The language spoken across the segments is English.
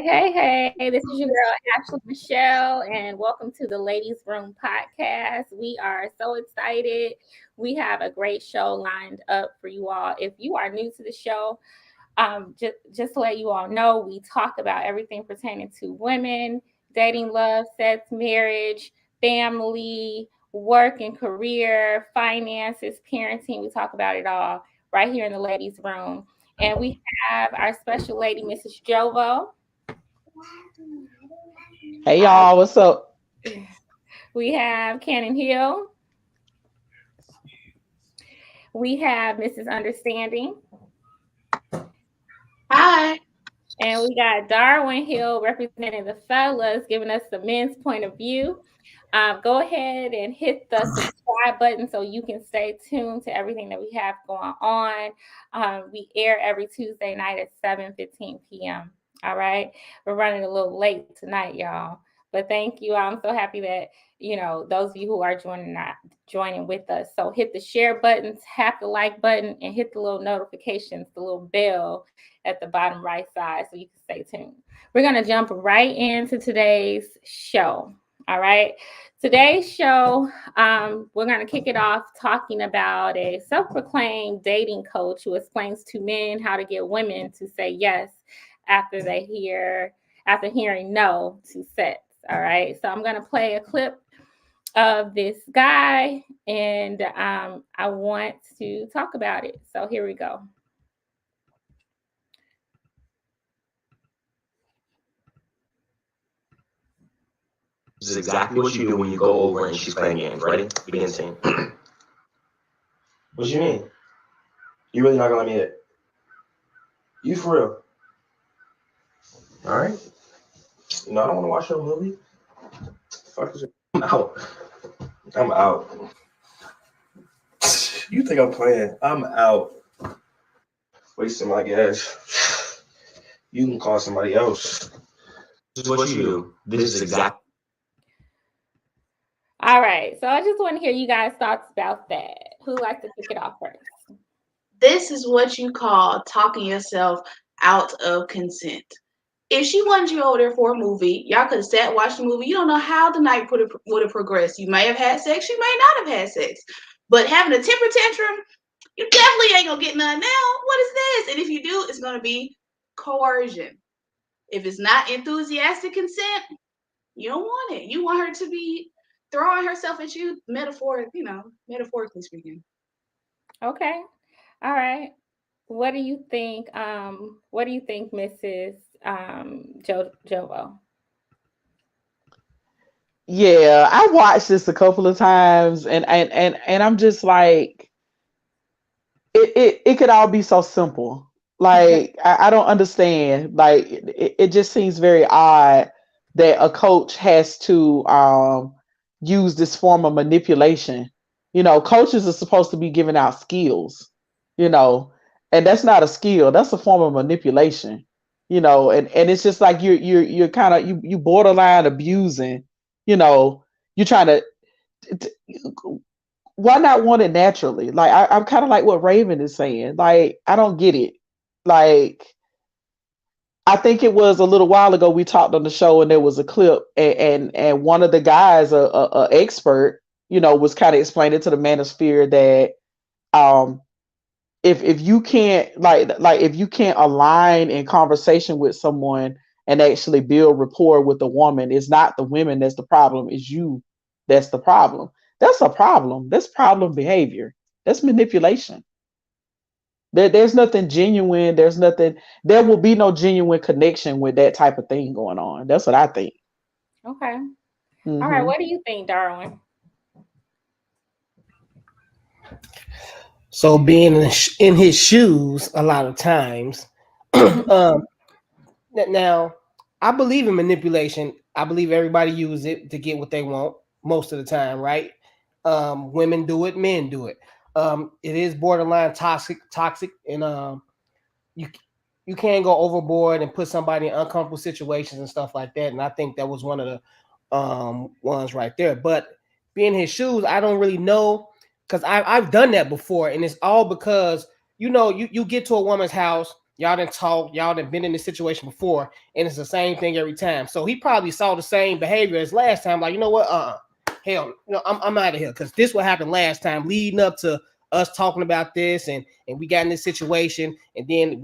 Hey, this is your girl, Ashley Michelle, and welcome to the Ladies Room podcast. We are so excited. We have a great show lined up for you all. If you are new to the show, just to let you all know, we talk about everything pertaining to women, dating, love, sex, marriage, family, work and career, finances, parenting. We talk about it all right here in the Ladies Room. And we have our special lady, Mrs. Jovo. Hey Uh, y'all, what's up? we have Cannon Hill. We have Mrs. Understanding. Hi. And we got Darwin Hill representing the fellas, giving us the men's point of view. Go ahead and hit the subscribe button so you can stay tuned to everything that we have going on. We air every Tuesday night at 7:15 p.m. All right. We're running a little late tonight, y'all. But thank you. I'm so happy that those of you who are joining with us. So hit the share button, tap the like button, and hit the little notifications, the little bell at the bottom right side so you can stay tuned. We're going to jump right into today's show. All right. Today's show, we're going to kick it off talking about a self-proclaimed dating coach who explains to men how to get women to say yes after hearing no to sex. All right. So I'm going to play a clip of this guy, and I want to talk about it. So here we go. This is exactly what you do when you go over and she's playing games. Ready? Begin saying. What you mean? You really not gonna let me hit? You for real? All right. You know I don't want to watch no movie. Fuck is it? I'm out. I'm out. You think I'm playing? I'm out. Wasting my gas. You can call somebody else. This is what you do. This is exactly. All right. So I just want to hear you guys' thoughts about that. Who'd like to kick it off first? This is what you call talking yourself out of consent. If she wanted you over there for a movie, y'all could have sat and watched the movie. You don't know how the night would have progressed. You may have had sex, you may not have had sex. But having a temper tantrum, you definitely ain't gonna get none now. What is this? And if you do, it's gonna be coercion. If it's not enthusiastic consent, you don't want it. You want her to be throwing herself at you, metaphorically speaking. Okay. All right. What do you think? What do you think, Mrs. Jovo? Yeah, I watched this a couple of times, and I'm just like, it could all be so simple. Like I don't understand. Like it just seems very odd that a coach has to use this form of manipulation. Coaches are supposed to be giving out skills. You know, and that's not a skill. That's a form of manipulation. And it's just like you're kind of you borderline abusing. You know, you're trying to why not want it naturally? Like I'm kind of like what Raven is saying. Like I don't get it. Like I think it was a little while ago we talked on the show and there was a clip and one of the guys, a expert, was kind of explaining to the manosphere that um if you can't like if you can't align in conversation with someone and actually build rapport with the woman, it's not the women that's the problem, it's you that's the problem. That's a problem. That's problem behavior. That's manipulation. There's nothing genuine. There's nothing. There will be no genuine connection with that type of thing going on. That's what I think. Okay. All right. Hmm. What do you think, Darwin? So being in his shoes a lot of times. Now, I believe in manipulation. I believe everybody uses it to get what they want most of the time, right? Women do it, men do it. It is borderline toxic, and you you can go overboard and put somebody in uncomfortable situations and stuff like that. And I think that was one of the ones right there. But being in his shoes, I don't really know because I've done that before, and it's all because you get to a woman's house Y'all done talk, y'all done been in this situation before, and it's the same thing every time. So he probably saw the same behavior as last time. Like, you know what? Hell, I'm out of here because this what happened last time, leading up to us talking about this, and we got in this situation, and then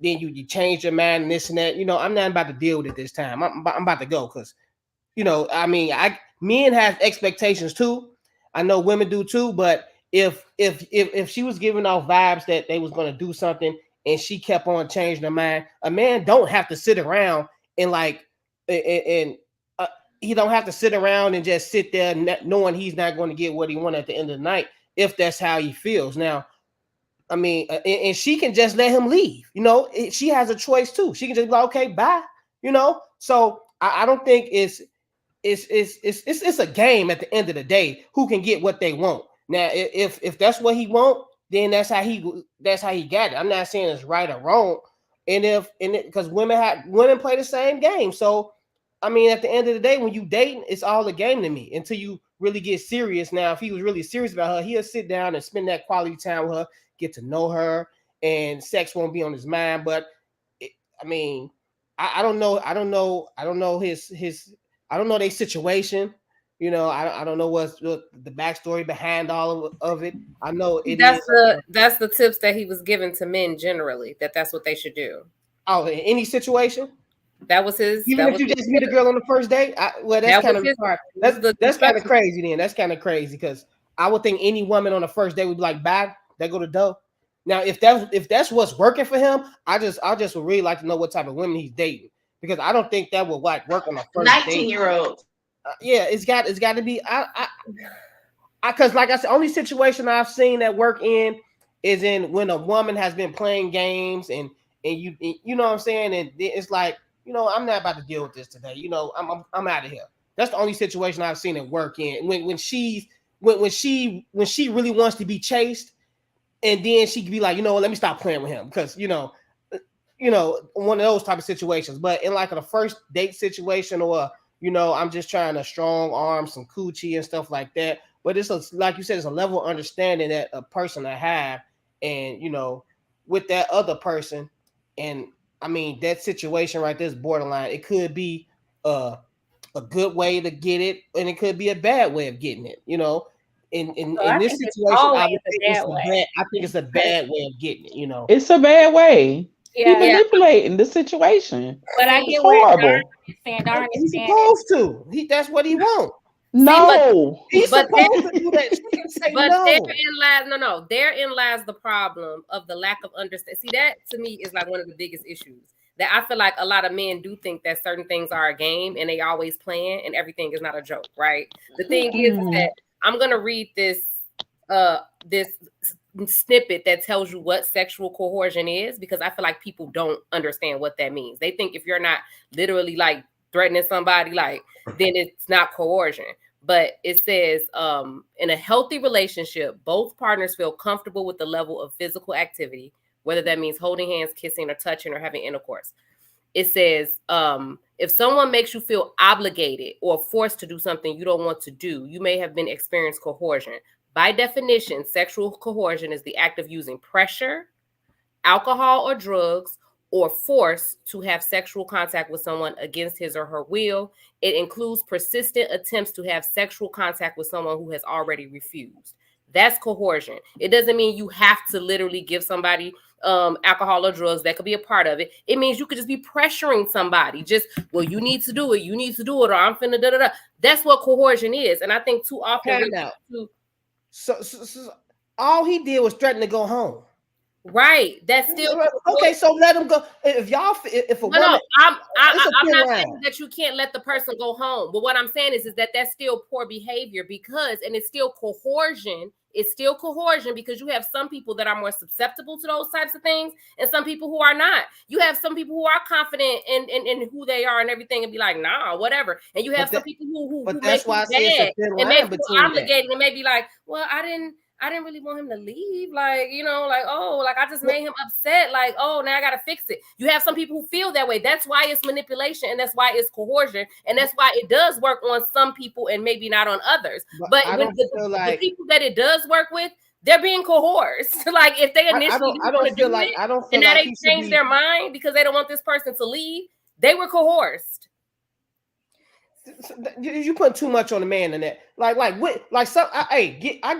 then you changed your mind and this and that. I'm not about to deal with it this time. I'm about to go because men have expectations too. I know women do too, but if she was giving off vibes that they was going to do something and she kept on changing her mind, a man don't have to sit around and he don't have to sit around and just sit there knowing he's not going to get what he wants at the end of the night if that's how he feels. Now, and she can just let him leave. She has a choice too. She can just be like, okay, bye. So I don't think it's a game at the end of the day. Who can get what they want? Now, if that's what he want, then that's how he got it. I'm not saying it's right or wrong, because women play the same game. So, at the end of the day, when you dating, it's all a game to me until you really get serious. Now, if he was really serious about her, he'll sit down and spend that quality time with her, get to know her, and sex won't be on his mind. But I don't know. I don't know his. I don't know their situation. I don't know what's the backstory behind all of it. I know that's the tips that he was given to men generally. That's what they should do. Oh, in any situation. That was his. Even if you just meet a girl on the first date, that's kind of that's kind of crazy. Then that's kind of crazy because I would think any woman on the first date would be like, "Bye, they go to dough." Now, if that's what's working for him, I just would really like to know what type of women he's dating because I don't think that would work on the first 19-year-old. Yeah, it's got to be. Because like I said, only situation I've seen that work is in when a woman has been playing games and you know what I'm saying, and it's like. I'm not about to deal with this today. I'm out of here. That's the only situation I've seen it work in. When she really wants to be chased, and then she can be like, let me stop playing with him because one of those type of situations. But in like a first date situation, or I'm just trying to strong arm some coochie and stuff like that. But like you said, it's a level of understanding that a person I have, and with that other person, and that situation right there is borderline. It could be a good way to get it, and it could be a bad way of getting it. In this situation, I think it's a bad way of getting it. It's a bad way. Yeah. He's manipulating the situation. But I get horrible. He's supposed to. That's what he wants. No, he's supposed to do that. She can say but no. Therein lies the problem of the lack of understanding. See, that to me is like one of the biggest issues. That I feel like a lot of men do think that certain things are a game and they always playing and everything is not a joke, right? The thing is that I'm gonna read this snippet that tells you what sexual coercion is, because I feel like people don't understand what that means. They think if you're not literally like threatening somebody, like, then it's not coercion. But it says, in a healthy relationship, both partners feel comfortable with the level of physical activity, whether that means holding hands, kissing, or touching, or having intercourse. It says, if someone makes you feel obligated or forced to do something you don't want to do, you may have been experienced coercion. By definition, sexual coercion is the act of using pressure, alcohol or drugs, or force to have sexual contact with someone against his or her will. It includes persistent attempts to have sexual contact with someone who has already refused. That's coercion. It doesn't mean you have to literally give somebody alcohol or drugs. That could be a part of it. It means you could just be pressuring somebody. Just, well, you need to do it. You need to do it, or I'm finna da da da. That's what coercion is. And I think too often. So all he did was threaten to go home. Right. That's still okay. So let him go. If a woman, I'm not saying that you can't let the person go home. But what I'm saying is that that's still poor behavior and it's still coercion. It's still coercion because you have some people that are more susceptible to those types of things and some people who are not. You have some people who are confident in who they are and everything and be like, nah, whatever. And you have some people who that's why I say it's a thin line between obligated and maybe like, well, I didn't really want him to leave. Like, I just made him upset. Like, oh, now I got to fix it. You have some people who feel that way. That's why it's manipulation and that's why it's coercion. And that's why it does work on some people and maybe not on others. But when the people that it does work with, they're being coerced. Like if they initially I don't feel like and now they change their mind because they don't want this person to leave, they were coerced. You put too much on the man in that. I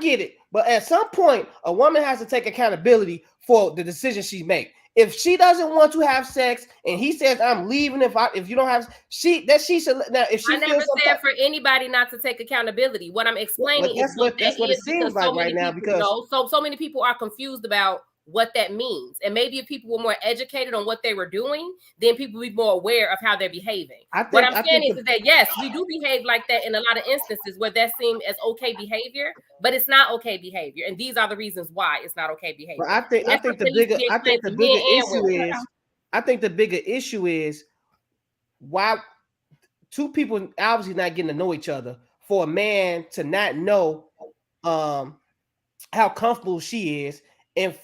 get it, but at some point, a woman has to take accountability for the decision she make. If she doesn't want to have sex, and he says, "I'm leaving," if you don't have she should now. If she I never said for anybody not to take accountability. What I'm explaining is what it seems like right now, because so many people are confused about what that means. And maybe if people were more educated on what they were doing, then people would be more aware of how they're behaving. What I'm saying is that yes, we do behave like that in a lot of instances where that seems as okay behavior, but it's not okay behavior. And these are the reasons why it's not okay behavior. I think the bigger issue is why two people obviously not getting to know each other, for a man to not know how comfortable she is. And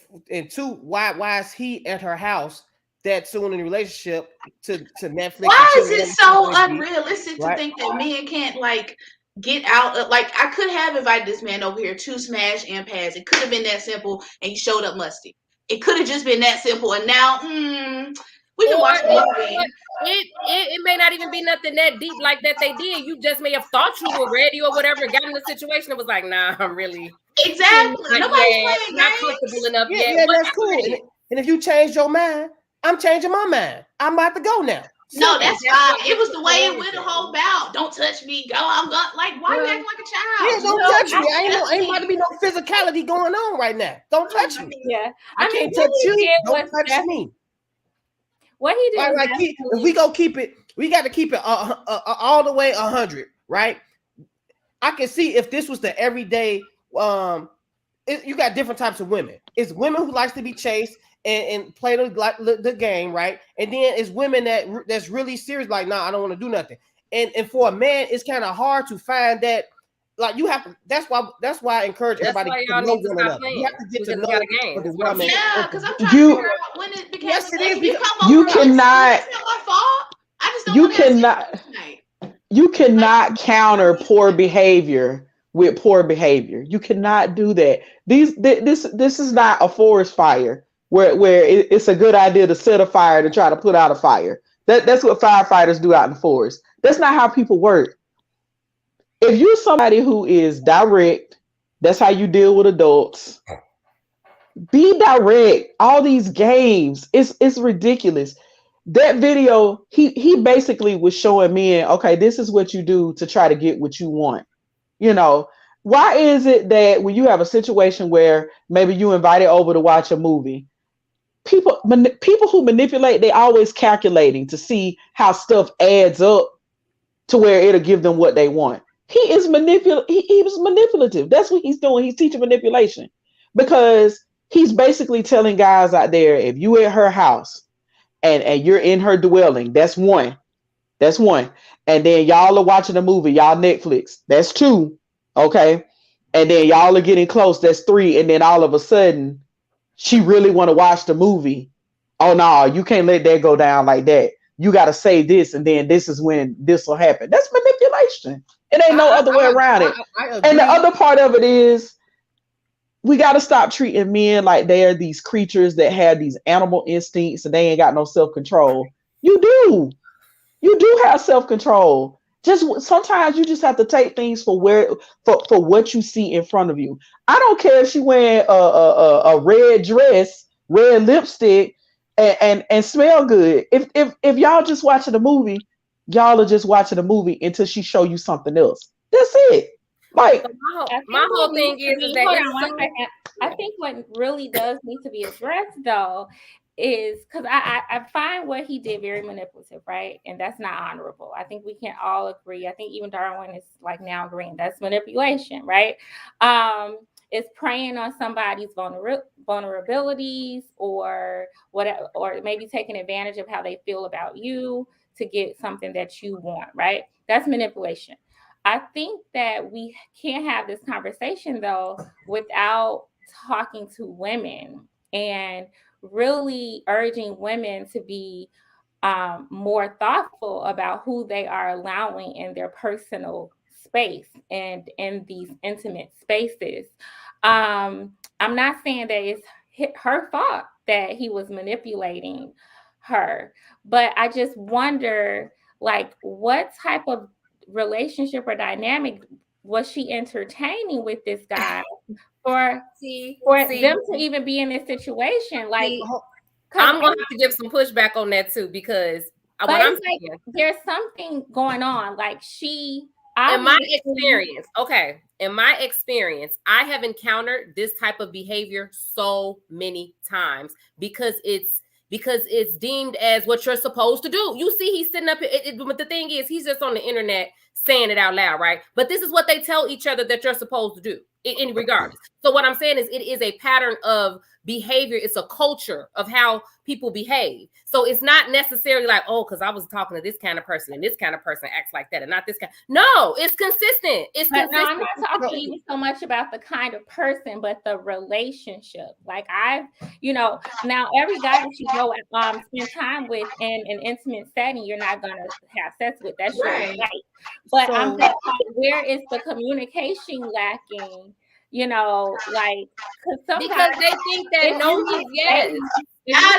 two, why is he at her house that soon in a relationship to Netflix? Why is it so unrealistic to think that men can't like get out of, like, I could have invited this man over here to smash and pass. It could have been that simple, and he showed up musty. It could have just been that simple, and now we can watch the movie. It may not even be nothing that deep like that they did. You just may have thought you were ready or whatever, got in the situation and was like, nah, I'm really exactly not comfortable enough yet. Yeah, that's cool. And if you change your mind, I'm changing my mind. I'm about to go now. No, that's fine. It was the way it went the whole bout. Don't touch me. Go. I'm going. Like, why are you acting like a child? Yeah, don't touch me. Ain't about to be no physicality going on right now. Don't touch me. Yeah, I can't touch you. Don't touch me. What he did? If we go keep it, we got to keep it all the way 100, right? I can see if this was the everyday. You got different types of women. It's women who likes to be chased and play the game, right? And then it's women that's really serious, like, nah, I don't want to do nothing. And for a man, it's kind of hard to find that. Like, you have to. That's why I encourage everybody to know one another. You have to get to know the woman. Yeah, because I'm trying to figure out when it became. Yes, it is. You cannot. It's not my fault. I just don't you want cannot. You cannot counter poor behavior with poor behavior. You cannot do that. This is not a forest fire where it's a good idea to set a fire to try to put out a fire. That's what firefighters do out in the forest. That's not how people work. If you're somebody who is direct, that's how you deal with adults. Be direct. All these games, it's ridiculous. That video, he basically was showing men, okay, this is what you do to try to get what you want. You know, why is it that when you have a situation where maybe you invited over to watch a movie, people who manipulate, they always calculating to see how stuff adds up to where it'll give them what they want. He is he was manipulative. That's what he's doing. He's teaching manipulation, because he's basically telling guys out there, if you at her house and you're in her dwelling, that's one. And then y'all are watching a movie, y'all Netflix, that's two. Okay. And then y'all are getting close, that's three. And then all of a sudden, she really want to watch the movie. Oh no, you can't let that go down like that. You got to say this, and then this is when this will happen. That's manipulation. It ain't no other way around it. And the other part of it is, we got to stop treating men like they are these creatures that have these animal instincts and they ain't got no self-control. You do have self-control. Just sometimes you just have to take things for what you see in front of you. I don't care if she wearing a red dress, red lipstick, and smell good. If y'all just watching a movie, y'all are just watching a movie until she show you something else. That's it. Like, my whole thing is that I think what really does need to be addressed though is, because I find what he did very manipulative, right? And that's not honorable. I think we can all agree. I think even Darwin is like now agreeing that's manipulation, right? It's preying on somebody's vulnerabilities or whatever, or maybe taking advantage of how they feel about you to get something that you want, right? That's manipulation. I think that we can't have this conversation though without talking to women and really urging women to be more thoughtful about who they are allowing in their personal space and in these intimate spaces. I'm not saying that it's her fault that he was manipulating her, but I just wonder, like, what type of relationship or dynamic was she entertaining with this guy for them to even be in this situation? Like, I'm going to have to give some pushback on that too, because what I'm saying, there's something going on. Like, she, in my experience, I have encountered this type of behavior so many times because it's deemed as what you're supposed to do. You see, he's sitting up here, but the thing is, he's just on the internet saying it out loud, right? But this is what they tell each other that you're supposed to do, in regardless. So what I'm saying is, it is a pattern of behavior. It's a culture of how people behave. So it's not necessarily like, oh, because I was talking to this kind of person and this kind of person acts like that and not this kind. No, it's consistent. It's consistent. No, I'm not talking even so much about the kind of person, but the relationship. Like, now every guy that you go spend time with in an intimate setting, you're not gonna have sex with. That's your right. But I'm just like, where is the communication lacking? Like, because they think that yes.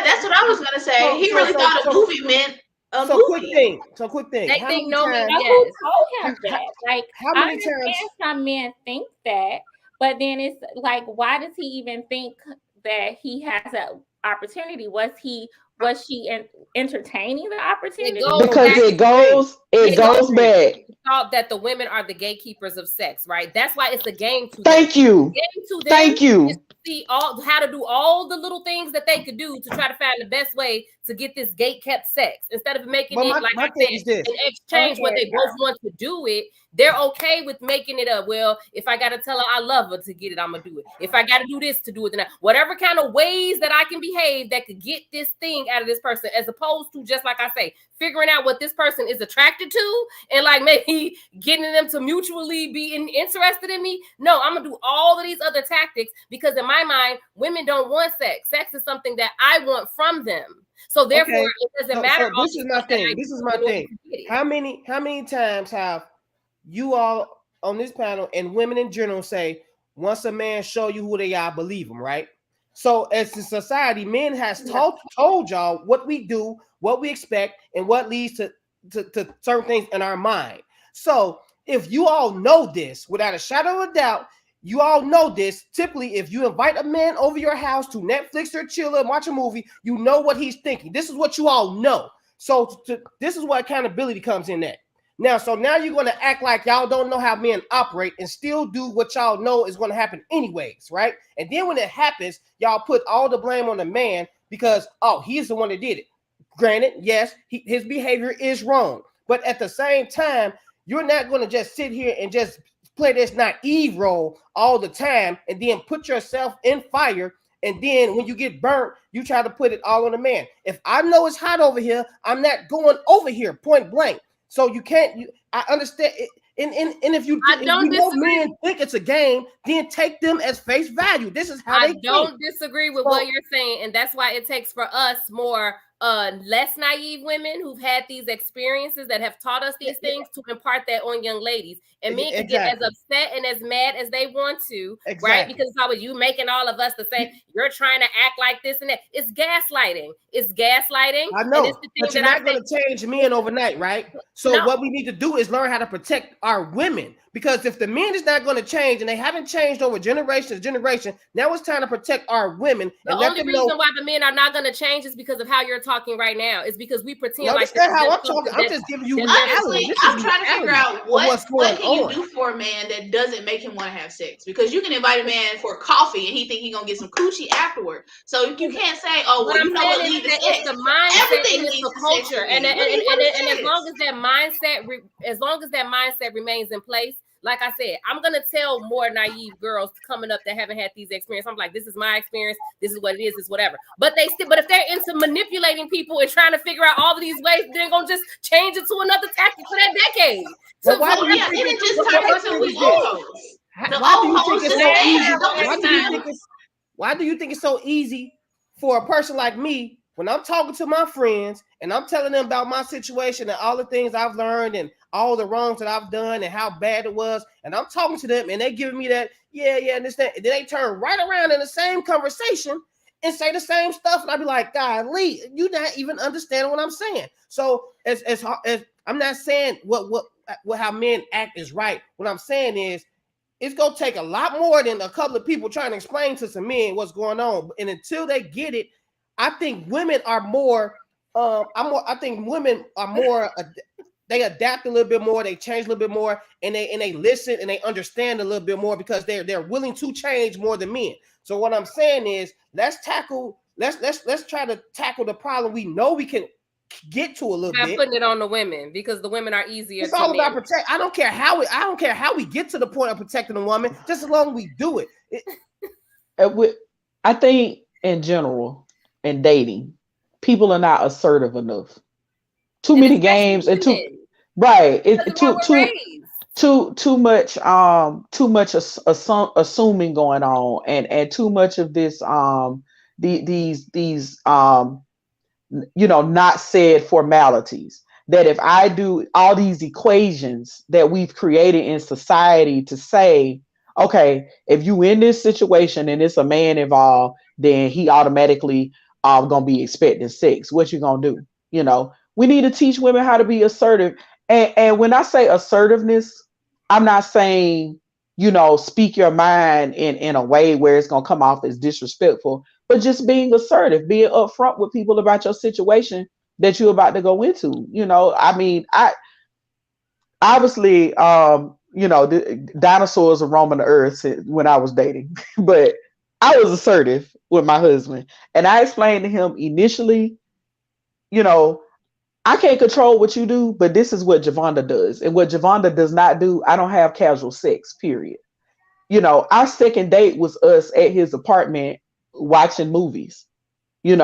That's what I was gonna say. He really thought a movie meant a movie. Quick thing. They think no means yes. Who told him that? Like, how many times some men think that, but then it's like, why does he even think that he has an opportunity? Was she entertaining the opportunity? Because it goes back. Thought that the women are the gatekeepers of sex, right? That's why it's a game to Thank you. Thank you. See how to do all the little things that they could do to try to find the best way to get this gate kept sex, instead of making it like I said, an exchange where they both want to do it. They're okay with making it up. Well, if I gotta tell her I love her to get it, I'm gonna do it. If I gotta do this to do it, then whatever kind of ways that I can behave that could get this thing out of this person, as opposed to, just like I say, figuring out what this person is attracted to and like maybe getting them to mutually be interested in me. No, I'm gonna do all of these other tactics because in my mind, women don't want sex. Sex is something that I want from them. So therefore, it doesn't matter. So this is my thing. How many times have you all on this panel and women in general say, once a man show you who they are, believe them, right? So as a society, men has told y'all what we do, what we expect, and what leads to certain things in our mind. So if you all know this, without a shadow of a doubt, you all know this. Typically, if you invite a man over your house to Netflix or chill and watch a movie, you know what he's thinking. This is what you all know. So this is where accountability comes in at. Now you're going to act like y'all don't know how men operate and still do what y'all know is going to happen anyways, right? And then when it happens, y'all put all the blame on the man because, he's the one that did it. Granted, yes, his behavior is wrong. But at the same time, you're not going to just sit here and just play this naive role all the time and then put yourself in fire. And then when you get burnt, you try to put it all on the man. If I know it's hot over here, I'm not going over here, point blank. So you can't. I understand. And if you know men think it's a game, then take them as face value. This is how they don't disagree with what you're saying, and that's why it takes for us more less naive women who've had these experiences that have taught us these things to impart that on young ladies. And men can get as upset and as mad as they want to, right? Because it's always you making all of us the same. You're trying to act like this and that. It's gaslighting. I know, and it's the thing but you're not going to change men overnight, right? So what we need to do is learn how to protect our women. Because if the men is not going to change and they haven't changed over generation to generation, now it's time to protect our women. The only reason why the men are not going to change is because of how you're talking right now. It's because we pretend like that's how I'm talking. I'm just giving you honestly. I'm trying to figure out what can you do for a man that doesn't make him want to have sex? Because you can invite a man for coffee and he think he's gonna get some coochie afterward. So you can't say, what you know what leads to sex. It's the mindset. Everything is the culture, and as long as that mindset remains in place. Like I said, I'm going to tell more naive girls coming up that haven't had these experiences. I'm like, this is my experience. This is what it is. It's whatever. But if they're into manipulating people and trying to figure out all of these ways, they're going to just change it to another tactic for that decade. So why do you think it just turned into Why do you think it's so easy for a person like me when I'm talking to my friends and I'm telling them about my situation and all the things I've learned and all the wrongs that I've done and how bad it was, and I'm talking to them and they giving me that, and this, that, and then they turn right around in the same conversation and say the same stuff, and I'd be like, golly, you're not even understanding what I'm saying. So as I'm not saying what how men act is right. What I'm saying is it's gonna take a lot more than a couple of people trying to explain to some men what's going on. And until they get it, I think women are more. I think women are more. They adapt a little bit more. They change a little bit more, and they listen and they understand a little bit more because they're willing to change more than men. So what I'm saying is, let's try to tackle the problem we know we can get to a little bit. Putting it on the women because the women are easier. It's all about protect. I don't care how we get to the point of protecting a woman, just as long as we do it. I think in general, in dating, people are not assertive enough. Too many games and too much assuming going on, and too much of this these not said formalities, that if I do all these equations that we've created in society to say, okay, if you in this situation and it's a man involved, then he automatically gonna be expecting sex. What you gonna do? We need to teach women how to be assertive. And when I say assertiveness, I'm not saying, speak your mind in a way where it's gonna come off as disrespectful, but just being assertive, being upfront with people about your situation that you're about to go into. I mean, I obviously, the dinosaurs are roaming the earth when I was dating, but I was assertive with my husband, and I explained to him initially, I can't control what you do, but this is what Javonda does. And what Javonda does not do, I don't have casual sex, period. Our second date was us at his apartment watching movies, and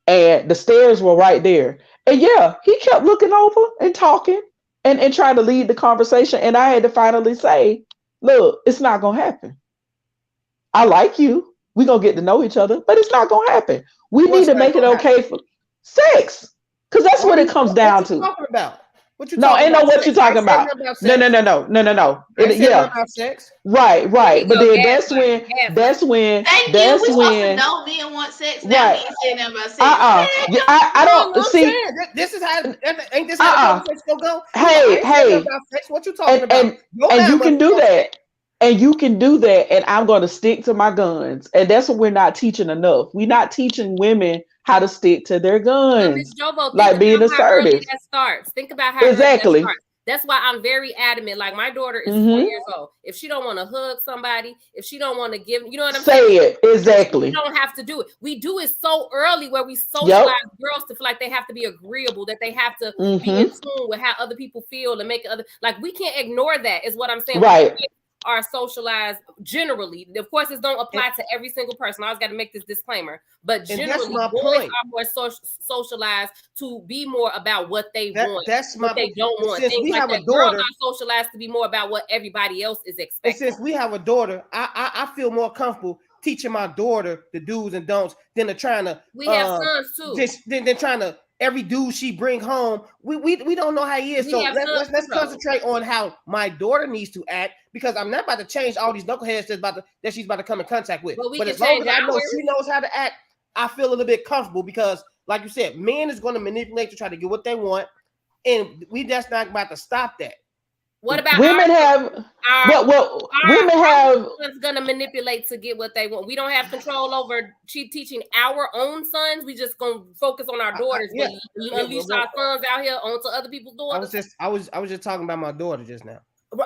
the stairs were right there. And yeah, he kept looking over and talking and trying to lead the conversation. And I had to finally say, look, it's not going to happen. I like you. We're going to get to know each other, but it's not going to happen. We need to make it okay for sex. Because that's what it comes down to. What you talking about? What you no, talking ain't about? No, what you talking about? No. Yeah. Sex. Right. But then that's when. Thank you. We supposed to know men want sex. Now Right. he ain't saying nothing about sex. I don't see. This is how. Ain't this how the conversation go? Hey. What you talking about? And you can do that. And you can do that, and I'm going to stick to my guns. And that's what we're not teaching enough. We're not teaching women how to stick to their guns, like being assertive. That starts. Think about how exactly. That starts. That's why I'm very adamant. Like my daughter is 4 years old. If she don't want to hug somebody, if she don't want to give, you know what I'm saying? Say it exactly. You don't have to do it. We do it so early where we socialize girls to feel like they have to be agreeable, that they have to be in tune with how other people feel and make other. Like we can't ignore that. Is what I'm saying. Right. Are socialized generally. Of course, it don't apply to every single person. I always got to make this disclaimer, but generally, boys are more socialized to be more about what they want, what they don't want. Since we have a daughter, girls are socialized to be more about what everybody else is expecting. And since we have a daughter, I feel more comfortable teaching my daughter the do's and don'ts than to trying to. We have sons too. Than trying to. Every dude she bring home, we don't know how he is. So let's concentrate on how my daughter needs to act, because I'm not about to change all these knuckleheads that she's about to come in contact with. But as long as I know she knows how to act, I feel a little bit comfortable, because, like you said, men is going to manipulate to try to get what they want, and we just not about to stop that. What about women have? Women have. Sons gonna manipulate to get what they want. We don't have control over teaching our own sons. We just gonna focus on our daughters. Unleash our sons out here onto other people's daughters. I was just talking about my daughter just now.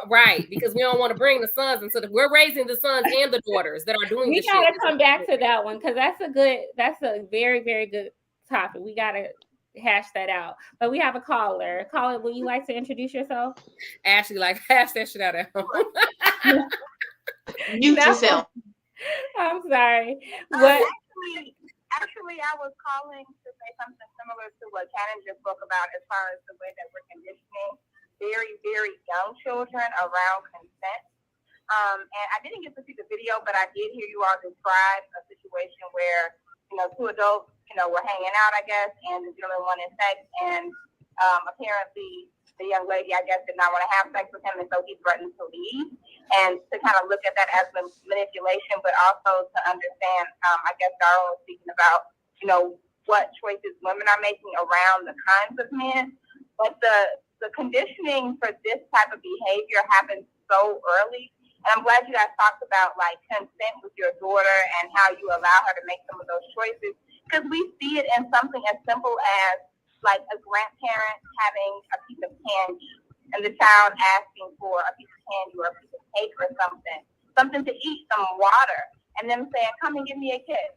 Right, because we don't want to bring the sons into we're raising the sons and the daughters that are doing. We gotta come back to that one, because that's a very, very good topic. We gotta hash that out. But we have a caller. Caller, would you like to introduce yourself? Ashley, hash that shit out of him. Mute yourself. I'm sorry. What? Actually, I was calling to say something similar to what Cannon just spoke about, as far as the way that we're conditioning very, very young children around consent. And I didn't get to see the video, but I did hear you all describe a situation where, two adults, were hanging out, I guess, and the gentleman wanted sex, and Apparently, the young lady, I guess, did not want to have sex with him, and so he threatened to leave. And to kind of look at that as manipulation, but also to understand, I guess Darwin was speaking about, what choices women are making around the kinds of men. But the conditioning for this type of behavior happens so early. And I'm glad you guys talked about like consent with your daughter and how you allow her to make some of those choices, because we see it in something as simple as like a grandparent having a piece of candy and the child asking for a piece of candy or a piece of cake or something to eat, some water, and them saying, "Come and give me a kiss."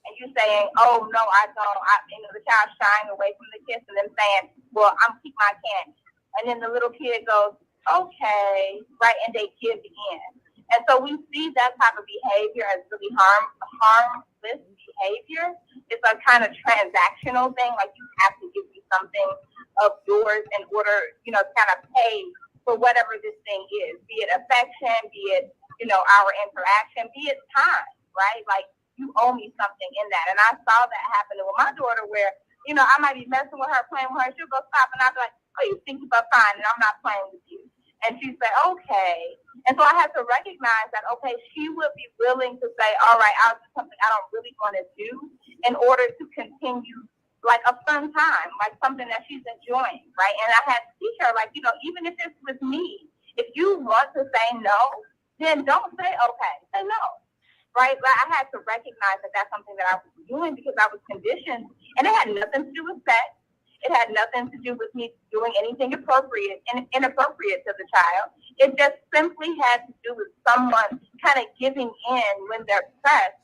And you saying, "Oh no, I don't." The child shying away from the kiss, and them saying, "Well, I'm keep my candy." And then the little kid goes, "Okay," right, and they give in. And so we see that type of behavior as really harmless behavior. It's a kind of transactional thing, like you have to give me something of yours in order, to kind of pay for whatever this thing is, be it affection, be it, our interaction, be it time, right? Like you owe me something in that. And I saw that happen with my daughter where, I might be messing with her, playing with her, she'll go stop and I'll be like, "Oh, you think you're fine and I'm not playing with you." And she said, "Okay." And so I had to recognize that, okay, she would be willing to say, "All right, I'll do something I don't really want to do in order to continue like a fun time, like something that she's enjoying, right?" And I had to teach her, like, even if it's with me, if you want to say no, then don't say okay, say no, right? Like I had to recognize that that's something that I was doing because I was conditioned, and it had nothing to do with sex. It had nothing to do with me doing anything inappropriate to the child. It just simply had to do with someone kind of giving in when they're pressed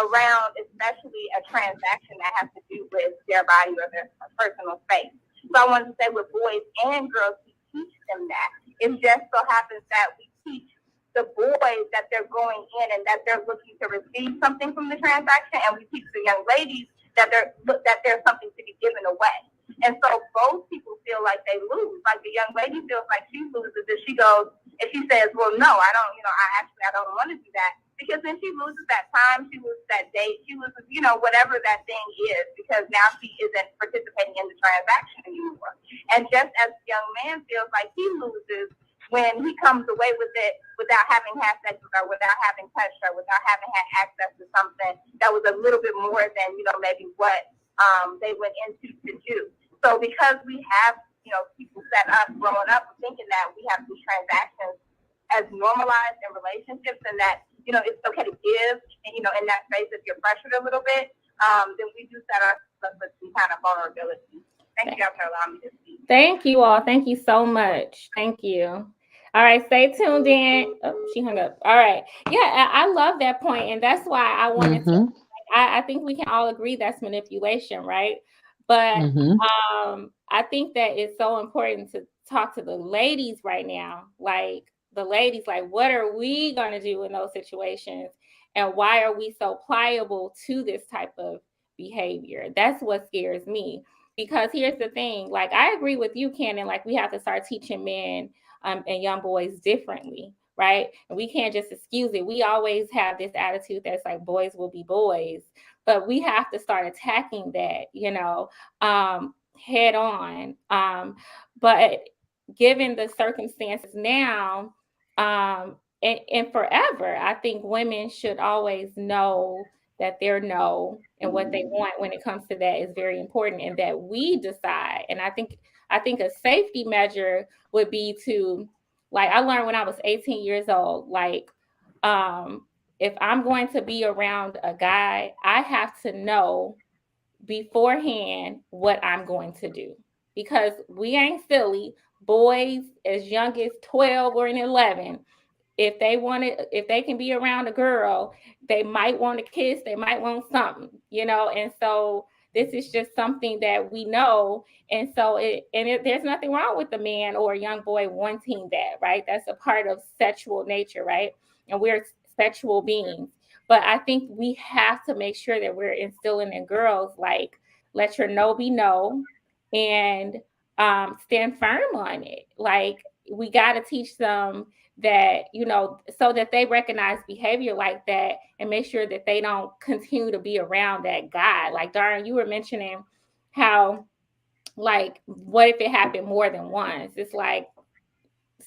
around, especially a transaction that has to do with their body or their personal space. So I wanted to say with boys and girls, we teach them that. It just so happens that we teach the boys that they're going in and that they're looking to receive something from the transaction, and we teach the young ladies that there's something to be given away. And so both people feel like they lose. Like the young lady feels like she loses if she goes, if she says, "Well, no, I don't, I don't want to do that." Because then she loses that time, she loses that date, she loses, whatever that thing is, because now she isn't participating in the transaction anymore. And just as the young man feels like he loses when he comes away with it without having had sex with her, without having touched her, without having had access to something that was a little bit more than, maybe what they went into to do. So because we have, people set up growing up thinking that we have these transactions as normalized in relationships and that, it's okay to give, and, in that space, if you're pressured a little bit, then we do set ourselves up with some kind of vulnerability. Thank you guys for allowing me to speak. Thank you all. Thank you so much. Thank you. All right, stay tuned in. Oh, she hung up. All right. Yeah, I love that point, and that's why I wanted to. I think we can all agree that's manipulation, right? But I think that it's so important to talk to the ladies right now. Like the ladies, like what are we going to do in those situations, and why are we so pliable to this type of behavior? That's what scares me. Because here's the thing, like I agree with you, Cannon, like we have to start teaching men and young boys differently, right? And we can't just excuse it. We always have this attitude that's like boys will be boys, but we have to start attacking that, head on. But given the circumstances now, and forever, I think women should always know that their no and what they want when it comes to that is very important, and that we decide. And I think a safety measure would be to, like I learned when I was 18 years old, like if I'm going to be around a guy, I have to know beforehand what I'm going to do, because we ain't silly. Boys as young as 12 or 11, if they can be around a girl, they might want to kiss, they might want something, and so this is just something that we know. And so there's nothing wrong with the man or a young boy wanting that, right? That's a part of sexual nature, right? And we're sexual beings. But I think we have to make sure that we're instilling in girls, like, let your no be no, and stand firm on it. Like, we got to teach them that, so that they recognize behavior like that and make sure that they don't continue to be around that guy. Like, Darren, you were mentioning how like, what if it happened more than once? It's like,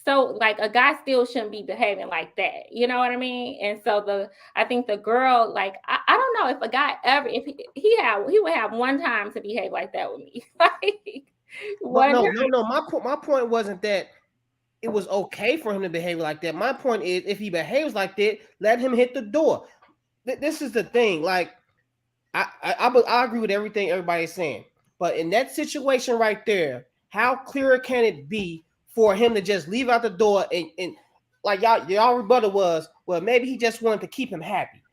so like a guy still shouldn't be behaving like that, you know what I mean? And so I think the girl, like, I don't know if a guy ever, if he would have one time to behave like that with me. Like, But one no, time. no. My point wasn't that it was okay for him to behave like that. My point is, if he behaves like that, let him hit the door. This is the thing. Like, I agree with everything everybody's saying, but in that situation right there, how clear can it be for him to just leave out the door and like y'all rebuttal was, well, maybe he just wanted to keep him happy.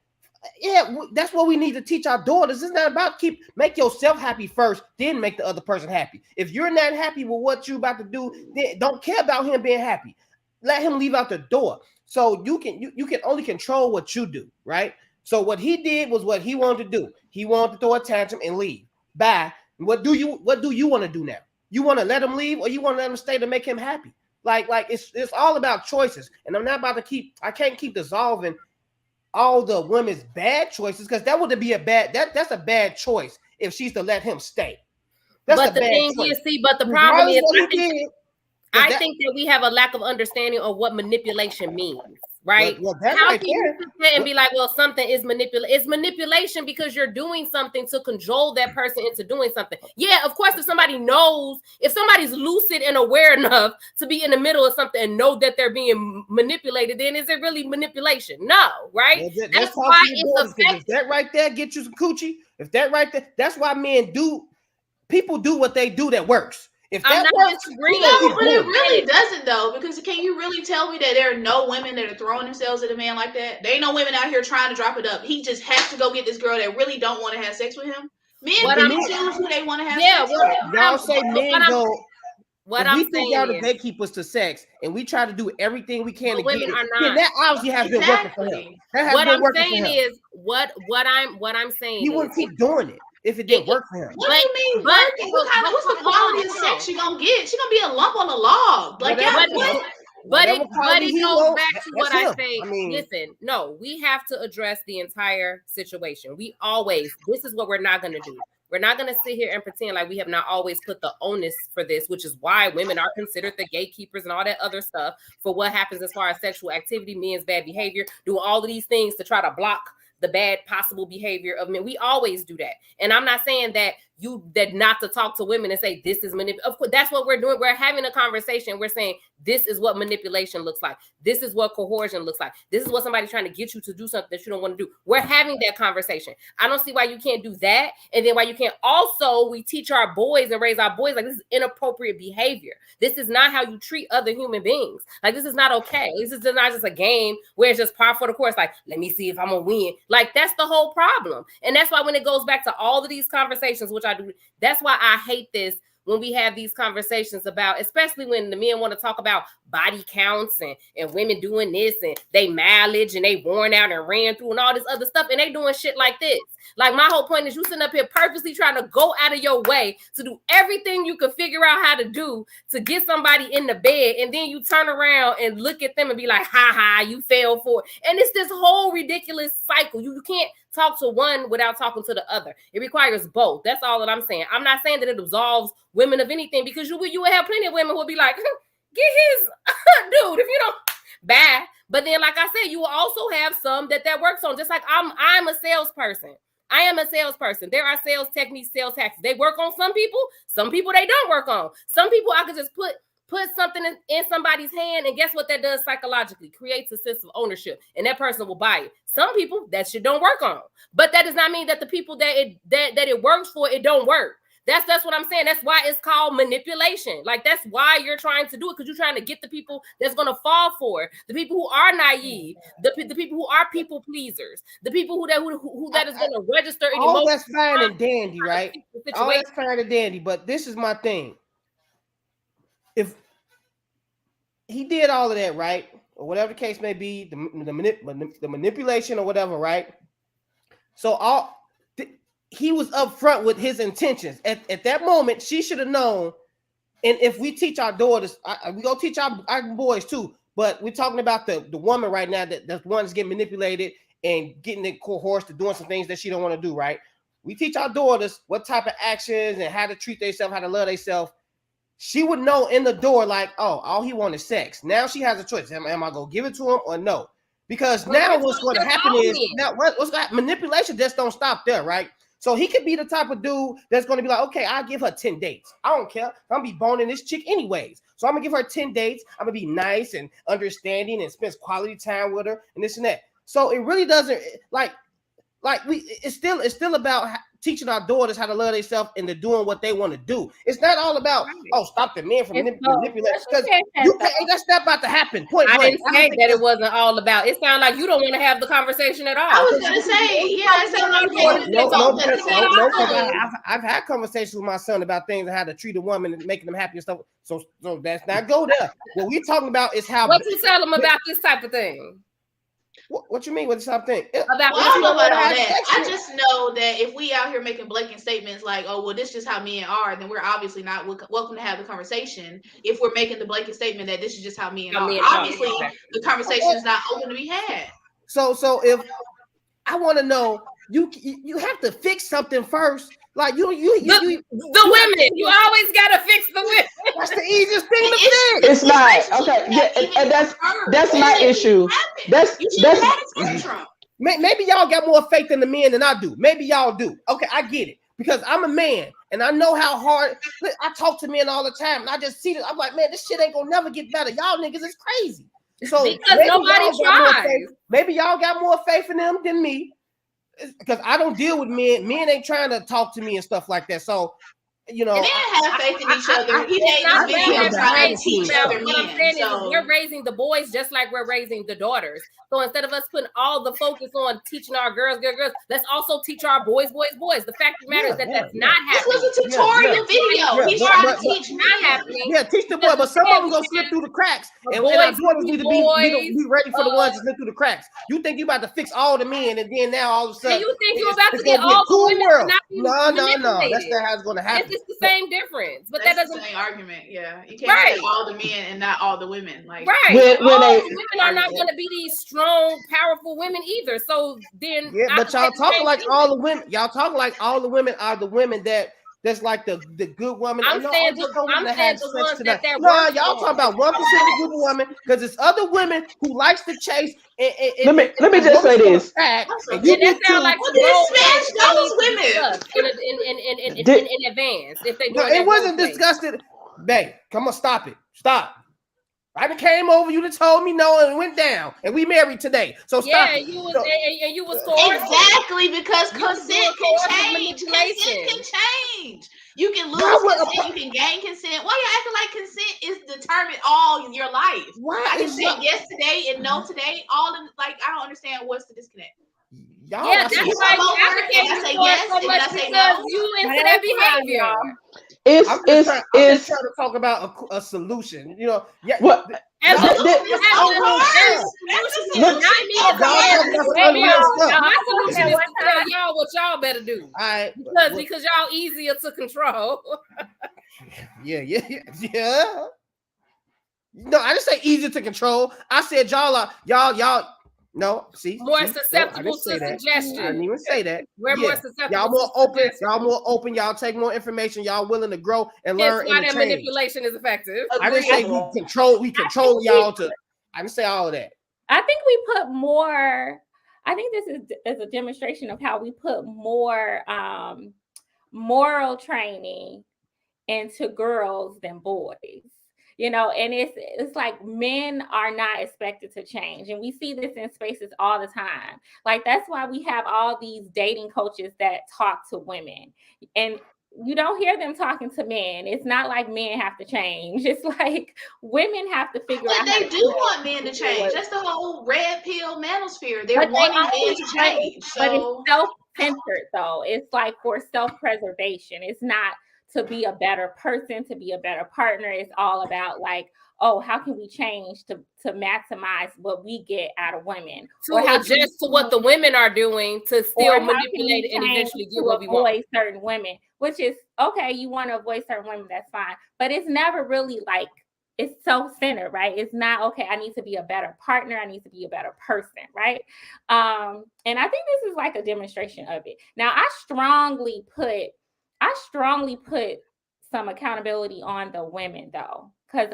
Yeah, that's what we need to teach our daughters. It's not about make yourself happy first, then make the other person happy. If you're not happy with what you're about to do, then don't care about him being happy. Let him leave out the door. So you can only control what you do, right? So what he did was what he wanted to do. He wanted to throw a tantrum and leave. Bye. What do you want to do now? You want to let him leave, or you want to let him stay to make him happy? Like it's all about choices. And I'm not about to I can't keep dissolving all the women's bad choices, because that would be that's a bad choice if she's to let him stay. That's but the thing is, but the problem is, I think that we have a lack of understanding of what manipulation means, right? How can you sit and be like, well, something is manipulation? It's manipulation because you're doing something to control that person into doing something. Yeah, of course, if somebody knows, if somebody's lucid and aware enough to be in the middle of something and know that they're being manipulated, then is it really manipulation? No, right? Well, that's why it's effective. If that right there get you some coochie, if that right there, that's why people do what they do that works. If that works, but it really doesn't though, because can you really tell me that there are no women that are throwing themselves at a man like that? There ain't no women out here trying to drop it up. He just has to go get this girl that really don't want to have sex with him. Men choose who they want to have sex with. Y'all say men go. What I'm saying, y'all the gatekeepers to sex, and we try to do everything we can to get it. And that obviously has been working for him. What I'm saying is, what I'm saying, he wouldn't keep doing it if it didn't work for him. What do you mean working? What's the quality of sex she gonna get? She gonna be a lump on the log. Like, but it goes back to what I say. Listen, no, we have to address the entire situation. This is what we're not gonna do. We're not going to sit here and pretend like we have not always put the onus for this, which is why women are considered the gatekeepers and all that other stuff for what happens as far as sexual activity, men's bad behavior, do all of these things to try to block the bad possible behavior of men. We always do that. And I'm not saying that not to talk to women and say this is manipulation. Of course, that's what we're doing. We're having a conversation. We're saying this is what manipulation looks like. This is what coercion looks like. This is what somebody's trying to get you to do something that you don't want to do. We're having that conversation. I don't see why you can't do that. And then why you can't also, we teach our boys and raise our boys like this is inappropriate behavior. This is not how you treat other human beings. Like, this is not okay. This is not just a game where it's just par for the course. Like, let me see if I'm gonna win. Like, that's the whole problem. And that's why when it goes back to all of these conversations, which I do, that's why I hate this when we have these conversations about, especially when the men want to talk about body counts and women doing this and they mileage and they worn out and ran through and all this other stuff, and they doing shit like this. Like, my whole point is you sitting up here purposely trying to go out of your way to do everything you could figure out how to do to get somebody in the bed, and then you turn around and look at them and be like, ha ha, you fell for it. And it's this whole ridiculous cycle. You can't talk to one without talking to the other. It requires both. That's all that I'm saying. I'm not saying that it absolves women of anything, because you will have plenty of women who will be like, get his dude, if you don't, bad. But then, like I said, you will also have some that works on. Just like I'm a salesperson. I am a salesperson. There are sales techniques, sales tactics. They work on some people they don't work on. Some people I could just put something in somebody's hand, and guess what that does psychologically? Creates a sense of ownership, and that person will buy it. Some people that shit don't work on. But that does not mean that the people that it works for, it don't work. That's what I'm saying. That's why it's called manipulation. Like, that's why you're trying to do it, because you're trying to get the people that's going to fall for it. The people who are naive, the people who are people pleasers, the people who that is going to register in all that's fine and dandy, right? All that's fine and dandy, but this is my thing. If he did all of that, right, or whatever the case may be, the manipulation or whatever, right? So he was upfront with his intentions. At that moment, she should have known. And if we teach our daughters, we go teach our boys too. But we're talking about the woman right now that's one that's getting manipulated and getting coerced to doing some things that she don't want to do, right? we teach our daughters what type of actions and how to treat themselves, how to love themselves, she would know in the door, like, oh, all he wants is sex. Now she has a choice. Am I going to give it to him or no? Because now what's going to happen is, now what's going to manipulation just don't stop there, right? So he could be the type of dude that's going to be like, okay, I'll give her 10 dates. I don't care. I'm going to be boning this chick anyways. So I'm going to give her 10 dates. I'm going to be nice and understanding and spend quality time with her and this and that. So it really doesn't, it's still about teaching our daughters how to love themselves and to doing what they want to do. It's not all about, stop the men from manipulating, because that's not about to happen. I didn't say that it wasn't all about. It sounds like you don't want to have the conversation at all. I was gonna say, I've had conversations with my son about things and how to treat a woman and making them happy and stuff. So that's not go there. What we're talking about is how. What you tell them about this type of thing? What you mean? What's something? I don't know about all that. I just know that if we out here making blatant statements like, "Oh, well, this is just how men are," then we're obviously not welcome to have the conversation. If we're making the blanket statement that this is just how men are, obviously the conversation is not open to be had. So if I want to know, you have to fix something first. Like the women, you always gotta fix the women. That's the easiest thing to fix. It's not okay. Yeah, and that's my issue. That's maybe y'all got more faith in the men than I do. Maybe y'all do. Okay, I get it because I'm a man and I know how hard. I talk to men all the time and I just see this. I'm like, man, this shit ain't gonna never get better. Y'all niggas is crazy. So because nobody tries. Maybe y'all got more faith in them than me. Because I don't deal with men. Men ain't trying to talk to me and stuff like that. So, you know, and they have faith in each other. He made this video trying to teach other men. What I'm saying is we're raising the boys just like we're raising the daughters. So instead of us putting all the focus on teaching our girls, let's also teach our boys. The fact of the matter is that's not happening. This was a tutorial video. He's trying to teach not happening. Yeah, teach the boy, but some of them gonna slip through the cracks. And our daughters need to be ready for the ones that slip through the cracks. You think you about to fix all the men, and then now all of a sudden you think you're about to get all the women? No. That's not how it's gonna happen. It's the same difference, but that doesn't. The same argument. Yeah, you can't say all the men and not all the women. Like when all the women are not going to be these strong, powerful women either. So then, but y'all talking like all the women. Y'all talking like all the women are the women that's like the good woman. I'm saying the ones that they're no, y'all talking about 1% of good women because it's other women who likes to chase. Let me just say this. And that sound like those women in advance if they. No, it wasn't disgusted. Babe, come on, stop it. Stop. I came over, you told me no, and it went down, and we married today. So stop. Yeah, you was coerced. Exactly, because consent can change. Consent can change. You can lose consent, you can gain consent. Why you acting like consent is determined all your life? Why I can say yes today and no today. I don't understand what's the disconnect. That's why you advocate for it so much because you into that behavior. I'm just trying to talk about a solution. You know, what? My solution is to tell y'all what y'all better do. Because y'all easier to control. Yeah. No, I didn't say easier to control. I said y'all. No, see, more susceptible to suggestion. I didn't even say that. We're more susceptible. Y'all more open. Y'all more open. Y'all take more information. Y'all willing to grow and learn. That's why that manipulation is effective. I didn't say we control y'all to. I didn't say all of that. I think we put more. I think this is a demonstration of how we put more moral training into girls than boys. You know, and it's like men are not expected to change. And we see this in spaces all the time. Like, that's why we have all these dating coaches that talk to women. And you don't hear them talking to men. It's not like men have to change. It's like women have to figure out. But they do want men to change. That's the whole red pill manosphere. They're wanting men to change. But it's self-centered, though. It's like for self-preservation. It's not to be a better person, to be a better partner. It's all about like, oh, how can we change to maximize what we get out of women? To adjust to what the women are doing to still manipulate and eventually get what we want. Avoid certain women, which is okay. You want to avoid certain women, that's fine. But it's never really like it's self-centered, right? It's not, okay, I need to be a better partner, I need to be a better person, right? And I think this is like a demonstration of it. Now, I strongly put some accountability on the women, though, because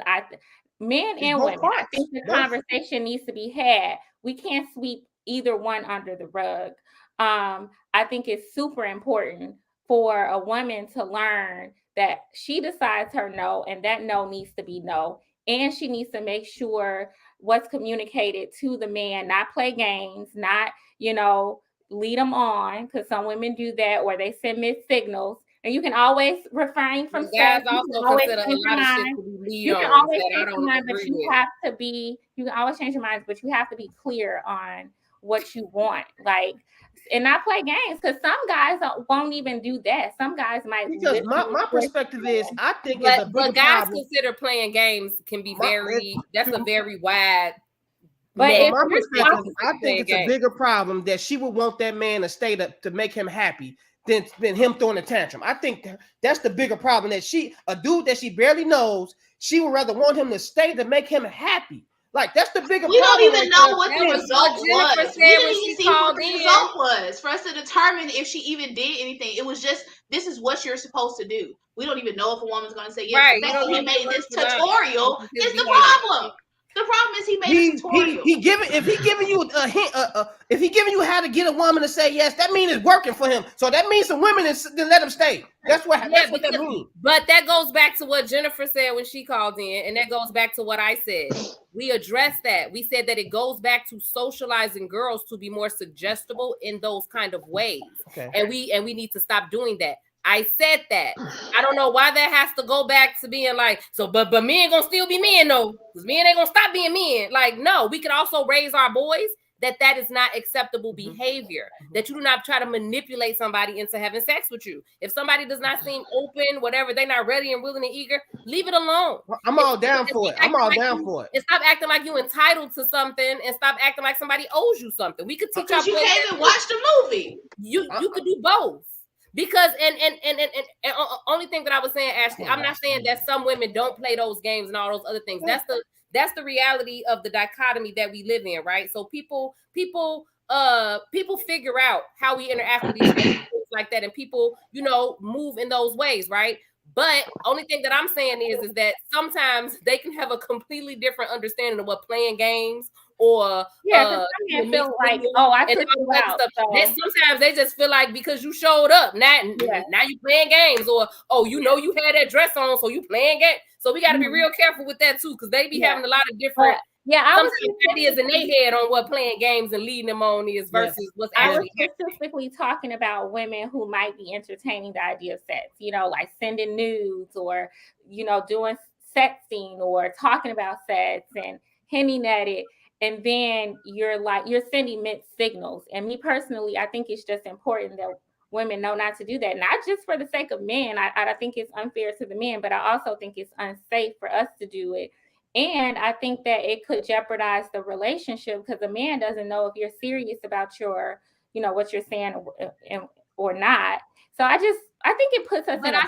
men It's and both women, I parts. think the Both. conversation needs to be had. We can't sweep either one under the rug. I think it's super important for a woman to learn that she decides her no, and that no needs to be no. And she needs to make sure what's communicated to the man, not play games, not, lead them on, because some women do that, or they send mixed signals. And you can always refrain from Guys sex. You also can always consider a change your lot of shit mind. to be lead You can on always that I change your don't mind, but agree you with. have to be, you can always change your minds, but you have to be clear on what you want. Like, and not play games, because some guys won't even do that. Some guys might, Because my perspective is, I think it's a bigger but guys problem. consider playing games can be that's a very wide. But From if my you're perspective, I think it's a bigger problem that she would want that man to stay to make him happy than him throwing a tantrum. I think that's the bigger problem, that a dude that she barely knows, she would rather want him to stay to make him happy. Like, that's the bigger We problem. don't even know what the result Jennifer was. said We didn't when even she see what called the in. result was for us to determine if she even did anything. It was just, this is what you're supposed to do. We don't even know if a woman's going to say yes. Right. The You fact don't that he know made this what's tutorial behind is the behavior. problem. The problem is he made a tutorial. If he giving you a hint, if he giving you how to get a woman to say yes, that means it's working for him. So that means some women then let him stay. That's what that means. But that goes back to what Jennifer said when she called in, and that goes back to what I said. We addressed that. We said that it goes back to socializing girls to be more suggestible in those kind of ways. Okay. And we need to stop doing that. I said that. I don't know why that has to go back to being like, so, but men gonna still be men, though, because men ain't gonna stop being men. Like, no, we can also raise our boys that is not acceptable behavior, that you do not try to manipulate somebody into having sex with you. If somebody does not seem open, whatever, they're not ready and willing and eager, leave it alone. I'm all down for it. I'm all down for it. And stop acting like you entitled to something, and stop acting like somebody owes you something. We could teach our boys. Because you can't even watch the movie. You could do both. Because and only thing that I was saying, Ashley, I'm not saying that some women don't play those games and all those other things. That's the reality of the dichotomy that we live in, right? So people figure out how we interact with each other, things like that, and people, move in those ways, right? But only thing that I'm saying is that sometimes they can have a completely different understanding of what playing games or some men feel like, I took you out. Sometimes they just feel like because you showed up, now you playing games, or you had that dress on, so you playing games. So we got to be real careful with that too, because they be having a lot of different ideas in their head on what playing games and leading them on is versus what's actually. I was specifically talking about women who might be entertaining the idea of sex, like sending nudes or doing sexting or talking about sex and hinting at it. And then you're sending mixed signals. And me personally, I think it's just important that women know not to do that, not just for the sake of men. I think it's unfair to the men, but I also think it's unsafe for us to do it. And I think that it could jeopardize the relationship, because a man doesn't know if you're serious about your, what you're saying or not. So I think it puts us in go back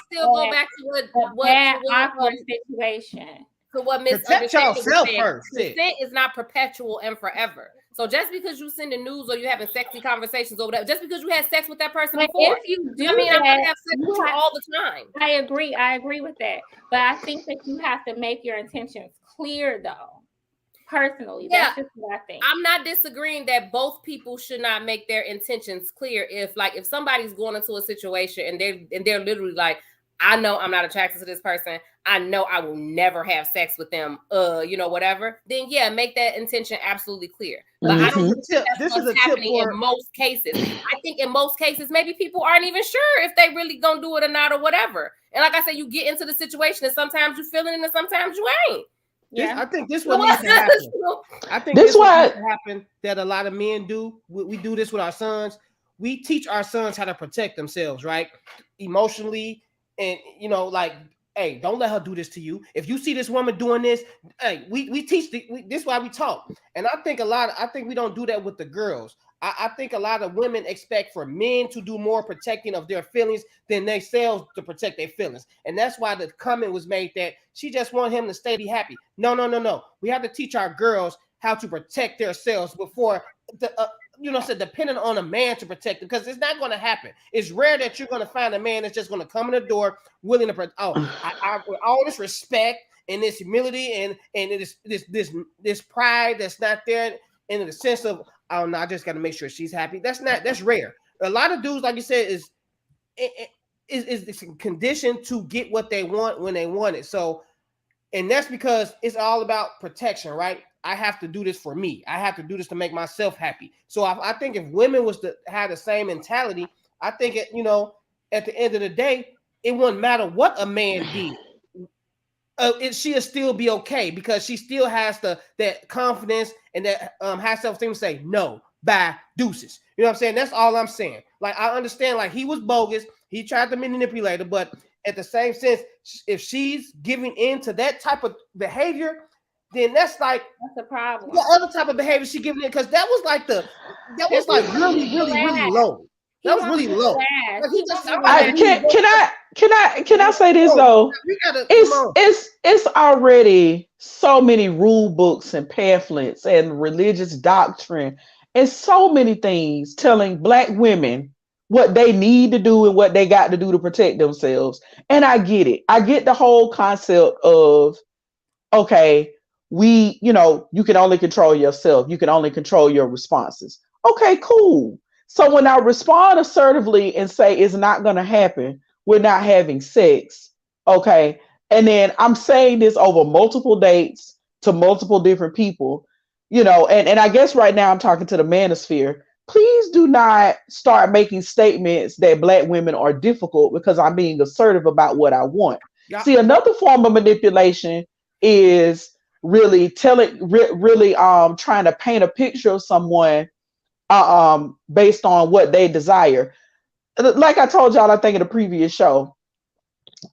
to what awkward situation. So what protect yourself first. Consent is not perpetual and forever. So just because you send the news or you having sexy conversations or whatever, just because you had sex with that person before, if you do I'm gonna have sex with you all the time. I agree with that. But I think that you have to make your intentions clear, though. Personally, that's just what I think. I'm not disagreeing that both people should not make their intentions clear. If somebody's going into a situation and they're literally like, I know I'm not attracted to this person, I know I will never have sex with them, whatever, then make that intention absolutely clear. But I don't think that's what's happening in most cases. I think in most cases, maybe people aren't even sure if they really gonna do it or not or whatever. And like I said, you get into the situation and sometimes you feel it and sometimes you ain't. I think this what needs to happen. I think this what needs to happen that a lot of men do. We do this with our sons. We teach our sons how to protect themselves, right? Emotionally. And hey, don't let her do this to you. If you see this woman doing this, hey, we teach this is why we talk. And I think we don't do that with the girls. I think a lot of women expect for men to do more protecting of their feelings than themselves to protect their feelings. And that's why the comment was made that she just want him to stay be happy. No. We have to teach our girls how to protect themselves before depending on a man to protect them, because it's not going to happen. It's rare that you're going to find a man that's just going to come in the door willing to protect. I with all this respect and this humility and this pride that's not there, and in the sense of, oh no, I just got to make sure she's happy. That's rare. A lot of dudes, like you said, is conditioned to get what they want when they want it. So, and that's because it's all about protection, right? I have to do this for me. I have to do this to make myself happy. So I think if women was to have the same mentality, I think at the end of the day, it wouldn't matter what a man did. She'll still be okay because she still has that confidence and that has self-esteem to say no, bye, deuces. You know what I'm saying? That's all I'm saying. Like, I understand, like, he was bogus. He tried to manipulate her, but at the same sense, if she's giving in to that type of behavior, then that's the problem. The other type of behavior she giving in, because that was really low. That was really low. Can I say this though? It's already so many rule books and pamphlets and religious doctrine and so many things telling Black women what they need to do and what they got to do to protect themselves. And I get it. I get the whole concept of, okay, you can only control yourself. You can only control your responses. Okay, cool. So when I respond assertively and say it's not going to happen, we're not having sex, okay? And then I'm saying this over multiple dates to multiple different people, and I guess right now I'm talking to the manosphere. Please do not start making statements that Black women are difficult because I'm being assertive about what I want. Yeah. See, another form of manipulation is really trying to paint a picture of someone based on what they desire. Like I told y'all, I think in the previous show,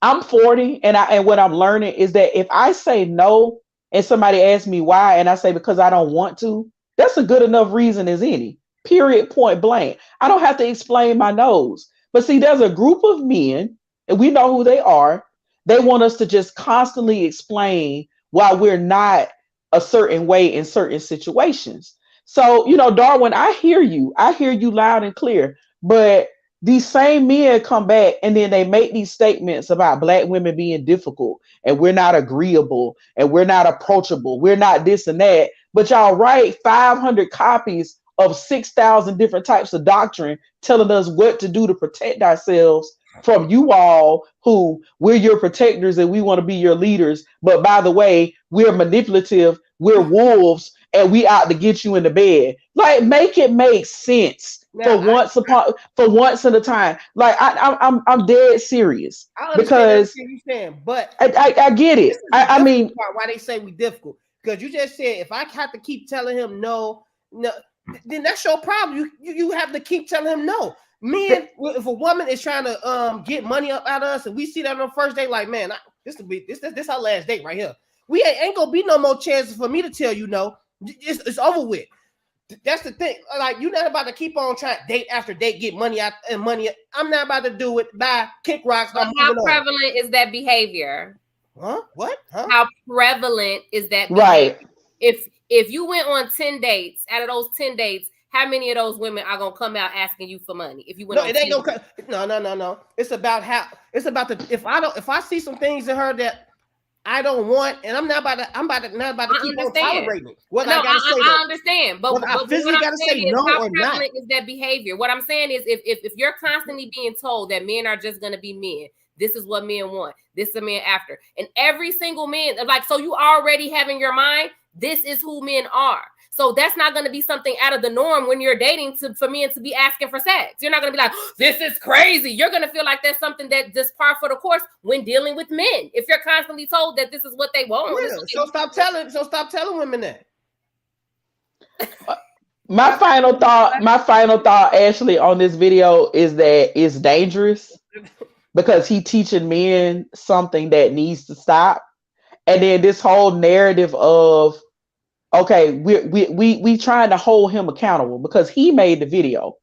I'm 40, and what I'm learning is that if I say no and somebody asks me why, and I say because I don't want to, that's a good enough reason as any. Period, point blank. I don't have to explain my no's. But see, there's a group of men, and we know who they are. They want us to just constantly explain why we're not a certain way in certain situations. So, Darwin, I hear you loud and clear, but these same men come back and then they make these statements about Black women being difficult and we're not agreeable and we're not approachable. We're not this and that, but y'all write 500 copies of 6,000 different types of doctrine telling us what to do to protect ourselves from you all who we're your protectors and we want to be your leaders. But by the way, we're manipulative, we're wolves, and we out to get you in the bed. Like, make it make sense for once in a time. Like, I'm dead serious because you're saying, but I get it. I mean, why they say we difficult, because you just said if I have to keep telling him no, then that's your problem. You have to keep telling him no. Men, if a woman is trying to get money up out of us, and we see that on the first day, like, man, this our last date right here. We ain't gonna be no more chances for me to tell you no. It's over with. That's the thing. Like, you're not about to keep on trying date after date, get money out and money. I'm not about to do it. Bye. Kick rocks. But how prevalent is that behavior? Huh? What? Huh? How prevalent is that behavior? Right. If you went on 10 dates, out of those 10 dates, how many of those women are gonna come out asking you for money? If you went no. It's about if I see some things in her that I don't want, and I'm not about to keep on tolerating it. I understand, but I physically gotta say no how or prevalent not. is that behavior? What I'm saying is, if you're constantly being told that men are just gonna be men, this is what men want, this is a man after, and every single man, like, so you already have in your mind, this is who men are. So that's not going to be something out of the norm when you're dating for men to be asking for sex. You're not going to be like, this is crazy. You're going to feel like that's something that just par for the course when dealing with men. If you're constantly told that this is what they want. Yeah, stop telling women that. My final thought, Ashley, on this video is that it's dangerous because he's teaching men something that needs to stop. And then this whole narrative of Okay, we trying to hold him accountable because he made the video.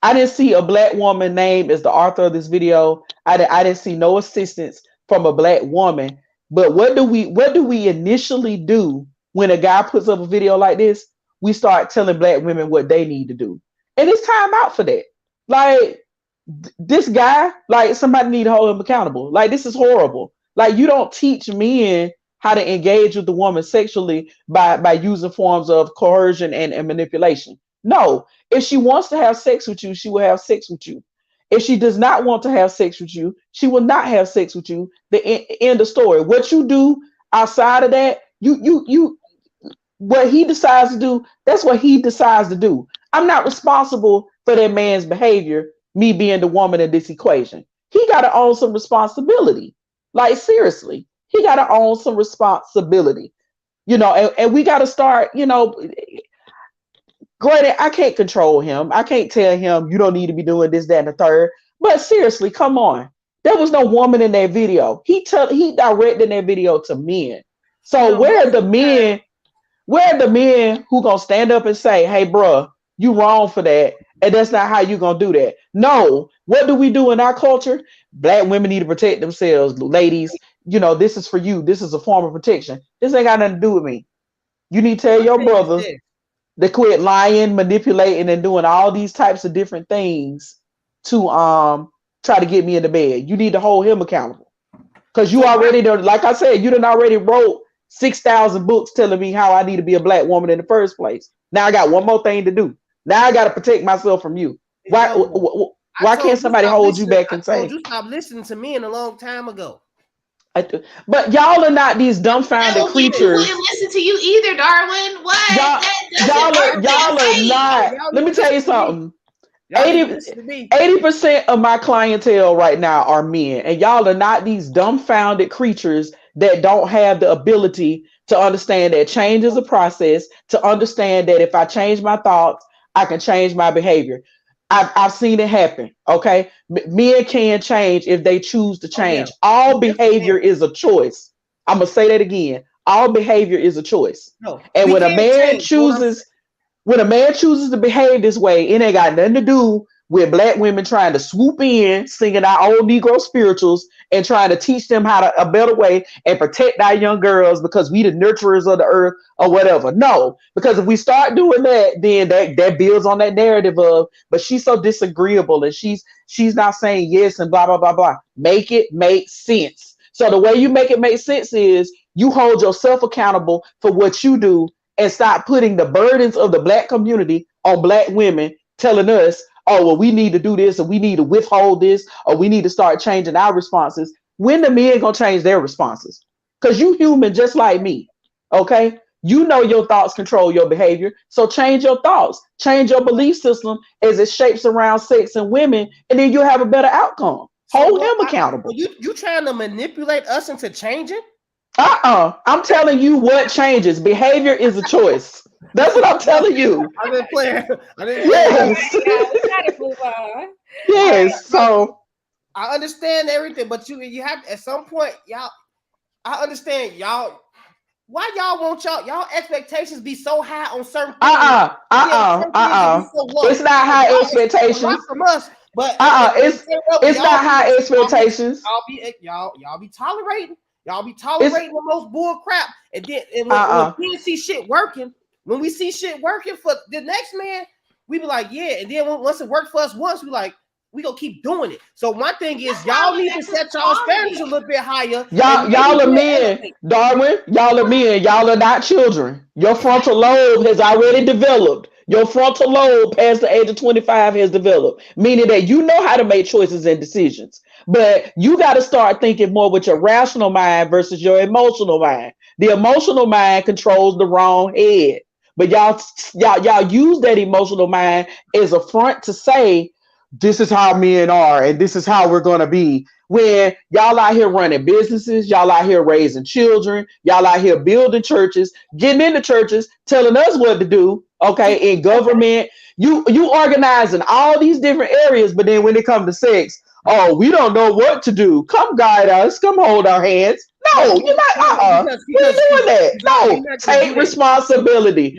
I didn't see a black woman named as the author of this video. I didn't see no assistance from a black woman. But what do we initially do when a guy puts up a video like this? We start telling black women what they need to do. And it's time out for that. Like this guy, like somebody need to hold him accountable. Like this is horrible. Like you don't teach men how to engage with the woman sexually by using forms of coercion and manipulation. No, if she wants to have sex with you, she will have sex with you. If she does not want to have sex with you, she will not have sex with you. The end of story. What you do outside of that, you what he decides to do, that's what he decides to do. I'm not responsible for that man's behavior, me being the woman in this equation. He got to own some responsibility. Like, seriously, he got to own some responsibility. And we got to start, granted, I can't control him. I can't tell him, you don't need to be doing this, that, and the third. But seriously, come on. There was no woman in that video. He directed that video to men. So where are the men? Where are the men who gonna stand up and say, "Hey, bro, you wrong for that, and that's not how you gonna do that"? No. What do we do in our culture? Black women need to protect themselves, ladies. This is for you. This is a form of protection. This ain't got nothing to do with me. You need to tell your brothers to quit lying, manipulating, and doing all these types of different things to try to get me in the bed. You need to hold him accountable because you already done, like I said, you done already wrote 6,000 books telling me how I need to be a black woman in the first place. Now I got one more thing to do. Now I got to protect myself from you. Why can't somebody hold you back and say, "You stopped listening to me a long time ago"? But y'all are not these dumbfounded creatures. We wouldn't listen to you either, Darwin. What? Y'all are not. Let me tell you something. 80% of my clientele right now are men, and y'all are not these dumbfounded creatures that don't have the ability to understand that change is a process, to understand that if I change my thoughts, I can change my behavior. I've seen it happen. Okay. Men can change if they choose to change. All behavior is a choice. I'm going to say that again. All behavior is a choice. And when a man chooses to behave this way, it ain't got nothing to do with black women trying to swoop in, singing our old Negro spirituals and trying to teach them how to a better way and protect our young girls because we the nurturers of the earth or whatever. No, because if we start doing that, then that builds on that narrative of, but she's so disagreeable and she's not saying yes and blah, blah, blah, blah. Make it make sense. So the way you make it make sense is you hold yourself accountable for what you do and stop putting the burdens of the black community on black women telling us, oh, well, we need to do this, or we need to withhold this, or we need to start changing our responses. When the men gonna change their responses? Because you human just like me, okay? You know your thoughts control your behavior, so change your thoughts, change your belief system as it shapes around sex and women, and then you'll have a better outcome. Hold him accountable. You trying to manipulate us into changing? I'm telling you what changes. Behavior is a choice. That's what I'm telling you. I didn't play. Yes. We gotta move on. Yes. So I understand everything, but you have at some point, y'all. I understand y'all. Why y'all want y'all expectations be so high on certain things? It's not high expectations. Not from us, but it's not high expectations. Y'all be tolerating. Y'all be tolerating the most bull crap, and then when we see shit working, when we see shit working for the next man, we be like, yeah. And then once it worked for us once, we gonna keep doing it. So my thing is, y'all need to set y'all standards a little bit higher. Y'all are men, Darwin. Y'all are men. Y'all are not children. Your frontal lobe has already developed. Your frontal lobe past the age of 25 has developed, meaning that you know how to make choices and decisions. But you got to start thinking more with your rational mind versus your emotional mind. The emotional mind controls the wrong head. But y'all use that emotional mind as a front to say, this is how men are and this is how we're going to be. When y'all out here running businesses, y'all out here raising children, y'all out here building churches, getting into churches, telling us what to do, okay, in government. You organize in all these different areas, but then when it comes to sex, oh, we don't know what to do. Come guide us. Come hold our hands. No, you're not. We ain't doing that. No, take responsibility.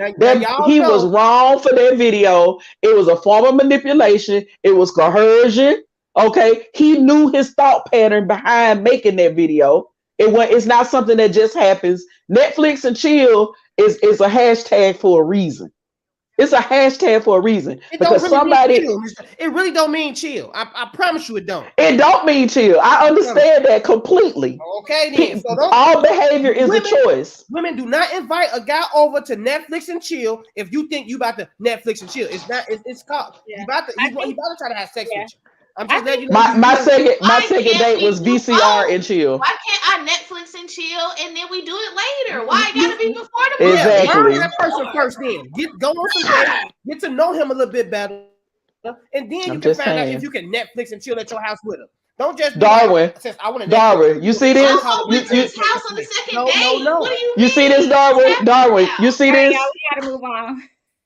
He was wrong for that video. It was a form of manipulation. It was coercion. Okay, he knew his thought pattern behind making that video. It's not something that just happens. Netflix and chill is a hashtag for a reason. It's a hashtag for a reason. It because really somebody chill, it really don't mean chill. I promise you it don't. It don't mean chill. I understand that completely. Okay, then. So all behavior is a choice. Women do not invite a guy over to Netflix and chill if you think you about to Netflix and chill. It's not. It's called. Yeah. He about to try to have sex with you. I'm just letting you know. My second date was VCR and chill. Why can't I Netflix and chill and then we do it later? Why it gotta be before the exactly? Learn that person first. Then go on some dates, get to know him a little bit better, and then you can find out if you can Netflix and chill at your house with him. Don't just Darwin. I want to Darwin, you see this? His house on the second date. No. What do you mean? See this, Darwin? You see this? Y'all, we gotta move on.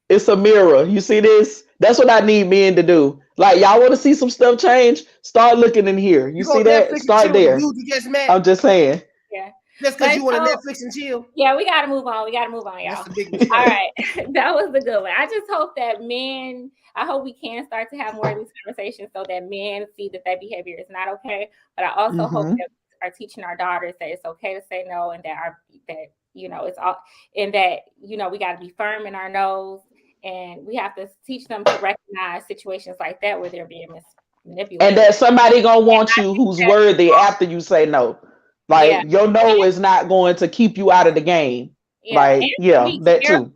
It's a mirror. You see this? That's what I need men to do. Like, y'all want to see some stuff change? Start looking in here. You see that? Start there. I'm just saying. Yeah. Just because you want to Netflix and chill. Yeah, we gotta move on. Y'all. All right. That was the good one. I just hope that men, I hope we can start to have more of these conversations so that men see that behavior is not okay. But I also hope that we are teaching our daughters that it's okay to say no, and that it's all, and that we got to be firm in our no's. And we have to teach them to recognize situations like that where they're being manipulated. And that somebody gonna want you who's worthy after you say no. Like your no is not going to keep you out of the game. Like that too.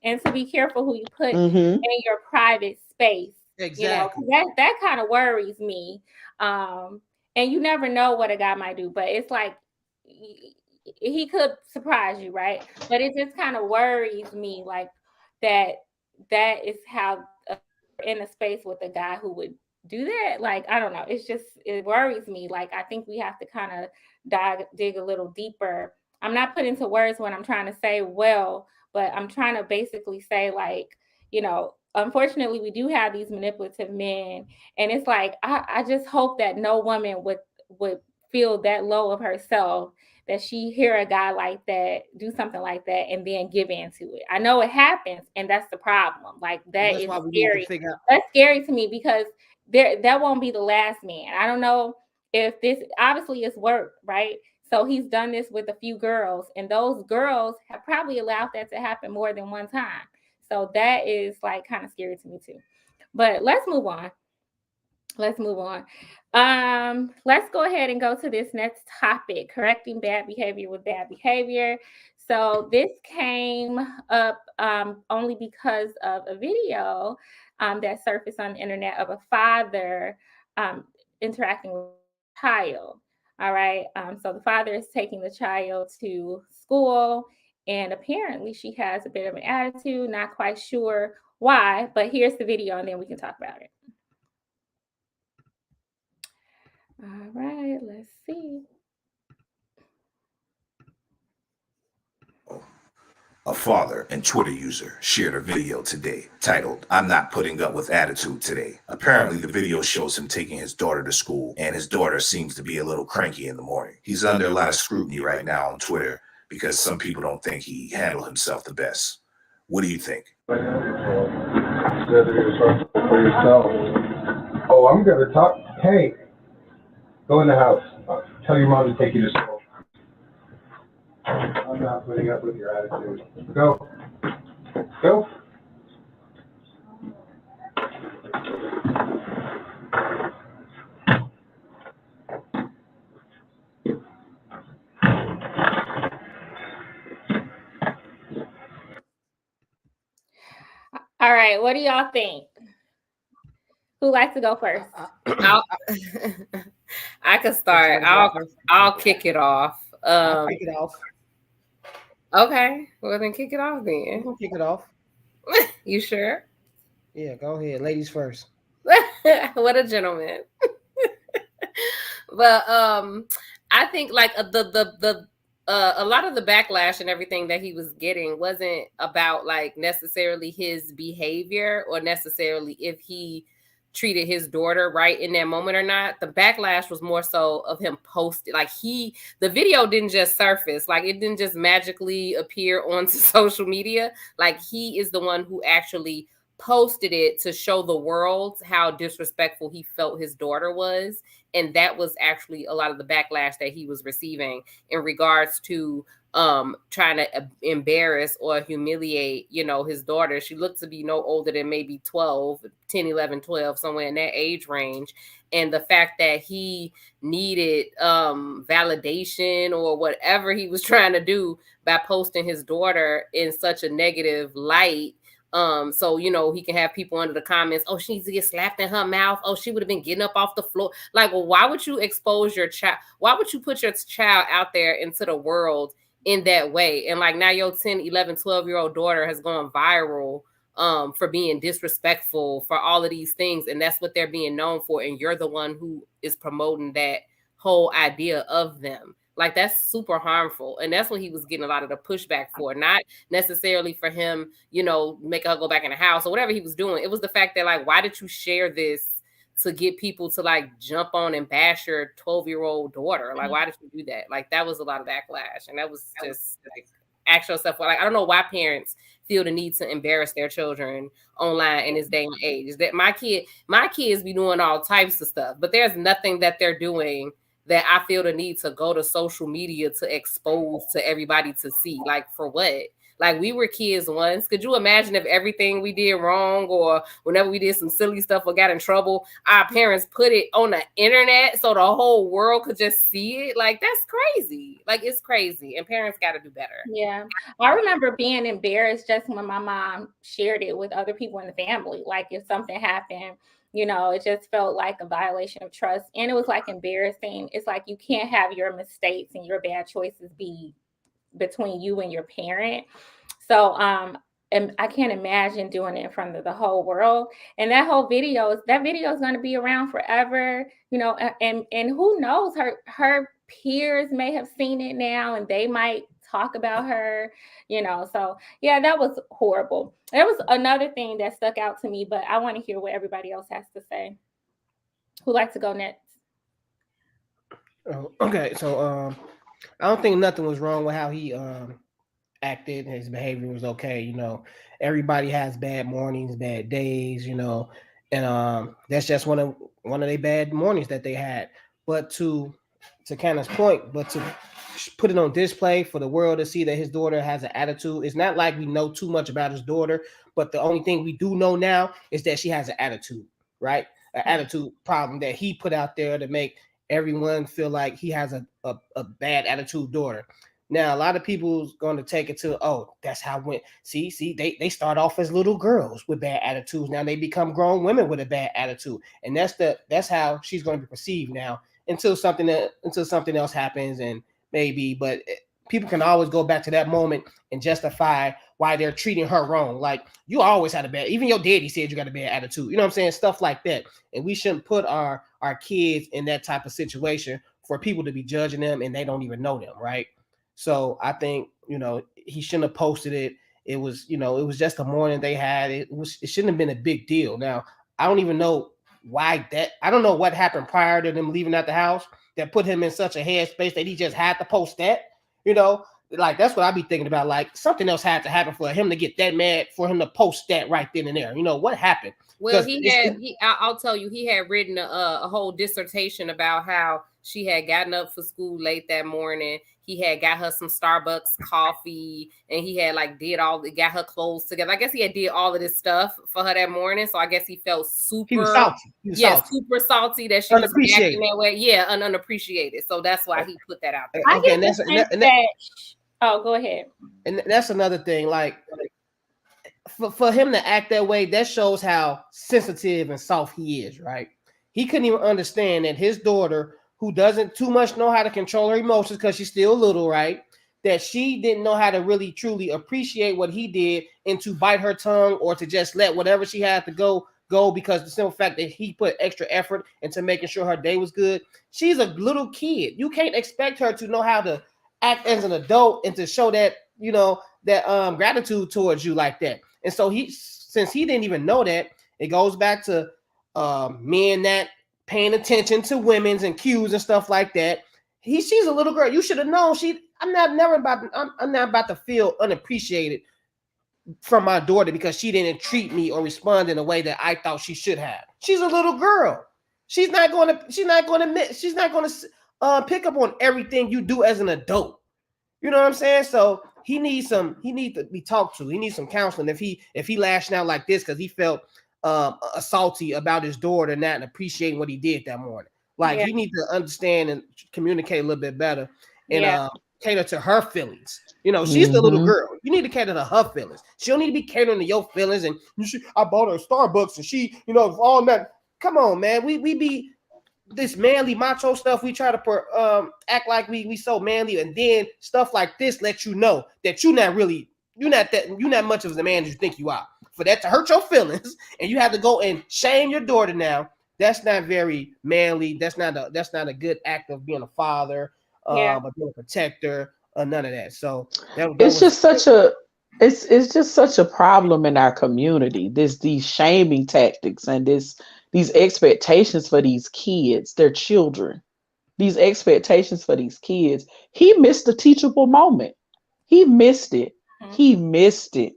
And to be careful who you put in your private space. Exactly. That kind of worries me. And you never know what a guy might do, but it's like he could surprise you, right? But it just kind of worries me, like that is how in a space with a guy who would do that. Like, I don't know. It worries me. Like, I think we have to kind of dig a little deeper. I'm not putting into words what I'm trying to say but I'm trying to basically say, like, unfortunately we do have these manipulative men. And it's like, I just hope that no woman would feel that low of herself that she hear a guy like that do something like that and then give in to it. I know it happens, and that's the problem. Like, that is scary. That's scary to me because that won't be the last man. I don't know if this obviously is work, right? So he's done this with a few girls, and those girls have probably allowed that to happen more than one time. So that is like kind of scary to me too. But let's move on. Let's go ahead and go to this next topic, correcting bad behavior with bad behavior. So this came up only because of a video that surfaced on the internet of a father interacting with a child. All right. So the father is taking the child to school, and apparently she has a bit of an attitude, not quite sure why, but here's the video and then we can talk about it. All right, let's see. A father and Twitter user shared a video today titled, "I'm not putting up with attitude today." Apparently, the video shows him taking his daughter to school, and his daughter seems to be a little cranky in the morning. He's under a lot of scrutiny right now on Twitter because some people don't think he handled himself the best. What do you think? You have to be responsible for yourself. Oh, I'm going to talk. Hey, go in the house. Tell your mom to take you to school. I'm not putting up with your attitude. Go. Go. All right, what do y'all think? Who likes to go first? I can start. I'll kick it off. I'll kick it off. Okay, well then kick it off then. We'll kick it off. You sure? Yeah, go ahead. Ladies first. What a gentleman. But I think like a lot of the backlash and everything that he was getting wasn't about like necessarily his behavior or necessarily if he treated his daughter right in that moment or not. The backlash was more so of him posting, like the video didn't just surface, like it didn't just magically appear onto social media. Like he is the one who actually posted it to show the world how disrespectful he felt his daughter was. And that was actually a lot of the backlash that he was receiving in regards to trying to embarrass or humiliate, his daughter. She looked to be no older than maybe 12, 10, 11, 12, somewhere in that age range. And the fact that he needed validation or whatever he was trying to do by posting his daughter in such a negative light. So he can have people under the comments, oh, she needs to get slapped in her mouth, oh, she would have been getting up off the floor. Like, well, why would you expose your child? Why would you put your child out there into the world in that way? And like now your 10, 11, 12-year-old daughter has gone viral for being disrespectful, for all of these things, and that's what they're being known for, and you're the one who is promoting that whole idea of them. Like, that's super harmful. And that's what he was getting a lot of the pushback for. Not necessarily for him, making her go back in the house or whatever he was doing. It was the fact that, like, why did you share this to get people to, like, jump on and bash your 12-year-old daughter? Like, why did you do that? Like, that was a lot of backlash. And that was just, like, ask yourself, like, I don't know why parents feel the need to embarrass their children online in this day and age. That my kids be doing all types of stuff, but there's nothing that they're doing that I feel the need to go to social media to expose to everybody to see. Like, for what? Like, we were kids once. Could you imagine if everything we did wrong or whenever we did some silly stuff or got in trouble, our parents put it on the internet so the whole world could just see it? Like, that's crazy. Like, it's crazy. And parents got to do better. Yeah. I remember being embarrassed just when my mom shared it with other people in the family. Like, if something happened, it just felt like a violation of trust. And it was like embarrassing. It's like you can't have your mistakes and your bad choices be between you and your parent. So and I can't imagine doing it in front of the whole world. And that video is going to be around forever, and who knows, her peers may have seen it now and they might talk about her, so yeah, that was horrible. There was another thing that stuck out to me, but I want to hear what everybody else has to say. Who'd like to go next? Okay, so I don't think nothing was wrong with how he acted. His behavior was okay. Everybody has bad mornings, bad days, and that's just one of their bad mornings that they had. But to Kenneth's point, but to put it on display for the world to see that his daughter has an attitude. It's not like we know too much about his daughter, but the only thing we do know now is that she has an attitude, right? An attitude problem that he put out there to make everyone feel like he has a bad attitude daughter. Now, a lot of people's going to take it to, oh, that's how they start off as little girls with bad attitudes. Now they become grown women with a bad attitude. And that's how she's going to be perceived now until something else happens, and maybe, but people can always go back to that moment and justify why they're treating her wrong. Like, you always had a bad, even your daddy said you got a bad attitude. You know what I'm saying? Stuff like that. And we shouldn't put our kids in that type of situation for people to be judging them and they don't even know them, right? So I think, he shouldn't have posted it. It was, it was just a morning they had. It shouldn't have been a big deal. Now, I don't even know why I don't know what happened prior to them leaving out the house that put him in such a headspace that he just had to post that, like, that's what I be thinking about. Like, something else had to happen for him to get that mad, for him to post that right then and there. What happened? Well, I'll tell you, he had written a whole dissertation about how she had gotten up for school late that morning. He had got her some Starbucks coffee, and he had got her clothes together. I guess he had did all of this stuff for her that morning. So I guess he felt super, he was salty. Super salty that she was acting that way. Yeah, unappreciated. So that's why he put that out there. Oh, go ahead. And that's another thing. Like, for him to act that way, that shows how sensitive and soft he is, right? He couldn't even understand that his daughter, who doesn't too much know how to control her emotions because she's still little, right? That she didn't know how to really truly appreciate what he did and to bite her tongue or to just let whatever she had to go because the simple fact that he put extra effort into making sure her day was good. She's a little kid. You can't expect her to know how to act as an adult and to show that, that gratitude towards you like that. And so since he didn't even know that, it goes back to men that paying attention to women's and cues and stuff like that. She's a little girl. You should have known. I'm not about to feel unappreciated from my daughter because she didn't treat me or respond in a way that I thought she should have. She's a little girl. She's not going to pick up on everything you do as an adult. You know what I'm saying? So he needs to be talked to. He needs some counseling if he lashing out like this because he felt salty about his daughter not appreciating what he did that morning. Like he needs to understand and communicate a little bit better and cater to her feelings. You know, she's the little girl. You need to cater to her feelings. She don't need to be catering to your feelings. And I bought her a Starbucks and she, all that. Come on, man. We be this manly macho stuff. We try to act like we so manly, and then stuff like this lets you know that you're not much of the man as you think you are. For that to hurt your feelings, and you have to go and shame your daughter now. That's not very manly. That's not a good act of being a father, but being a protector. None of that. So it's just such a problem in our community. These shaming tactics and these expectations for these kids, their children. These expectations for these kids. He missed the teachable moment. He missed it. He missed it.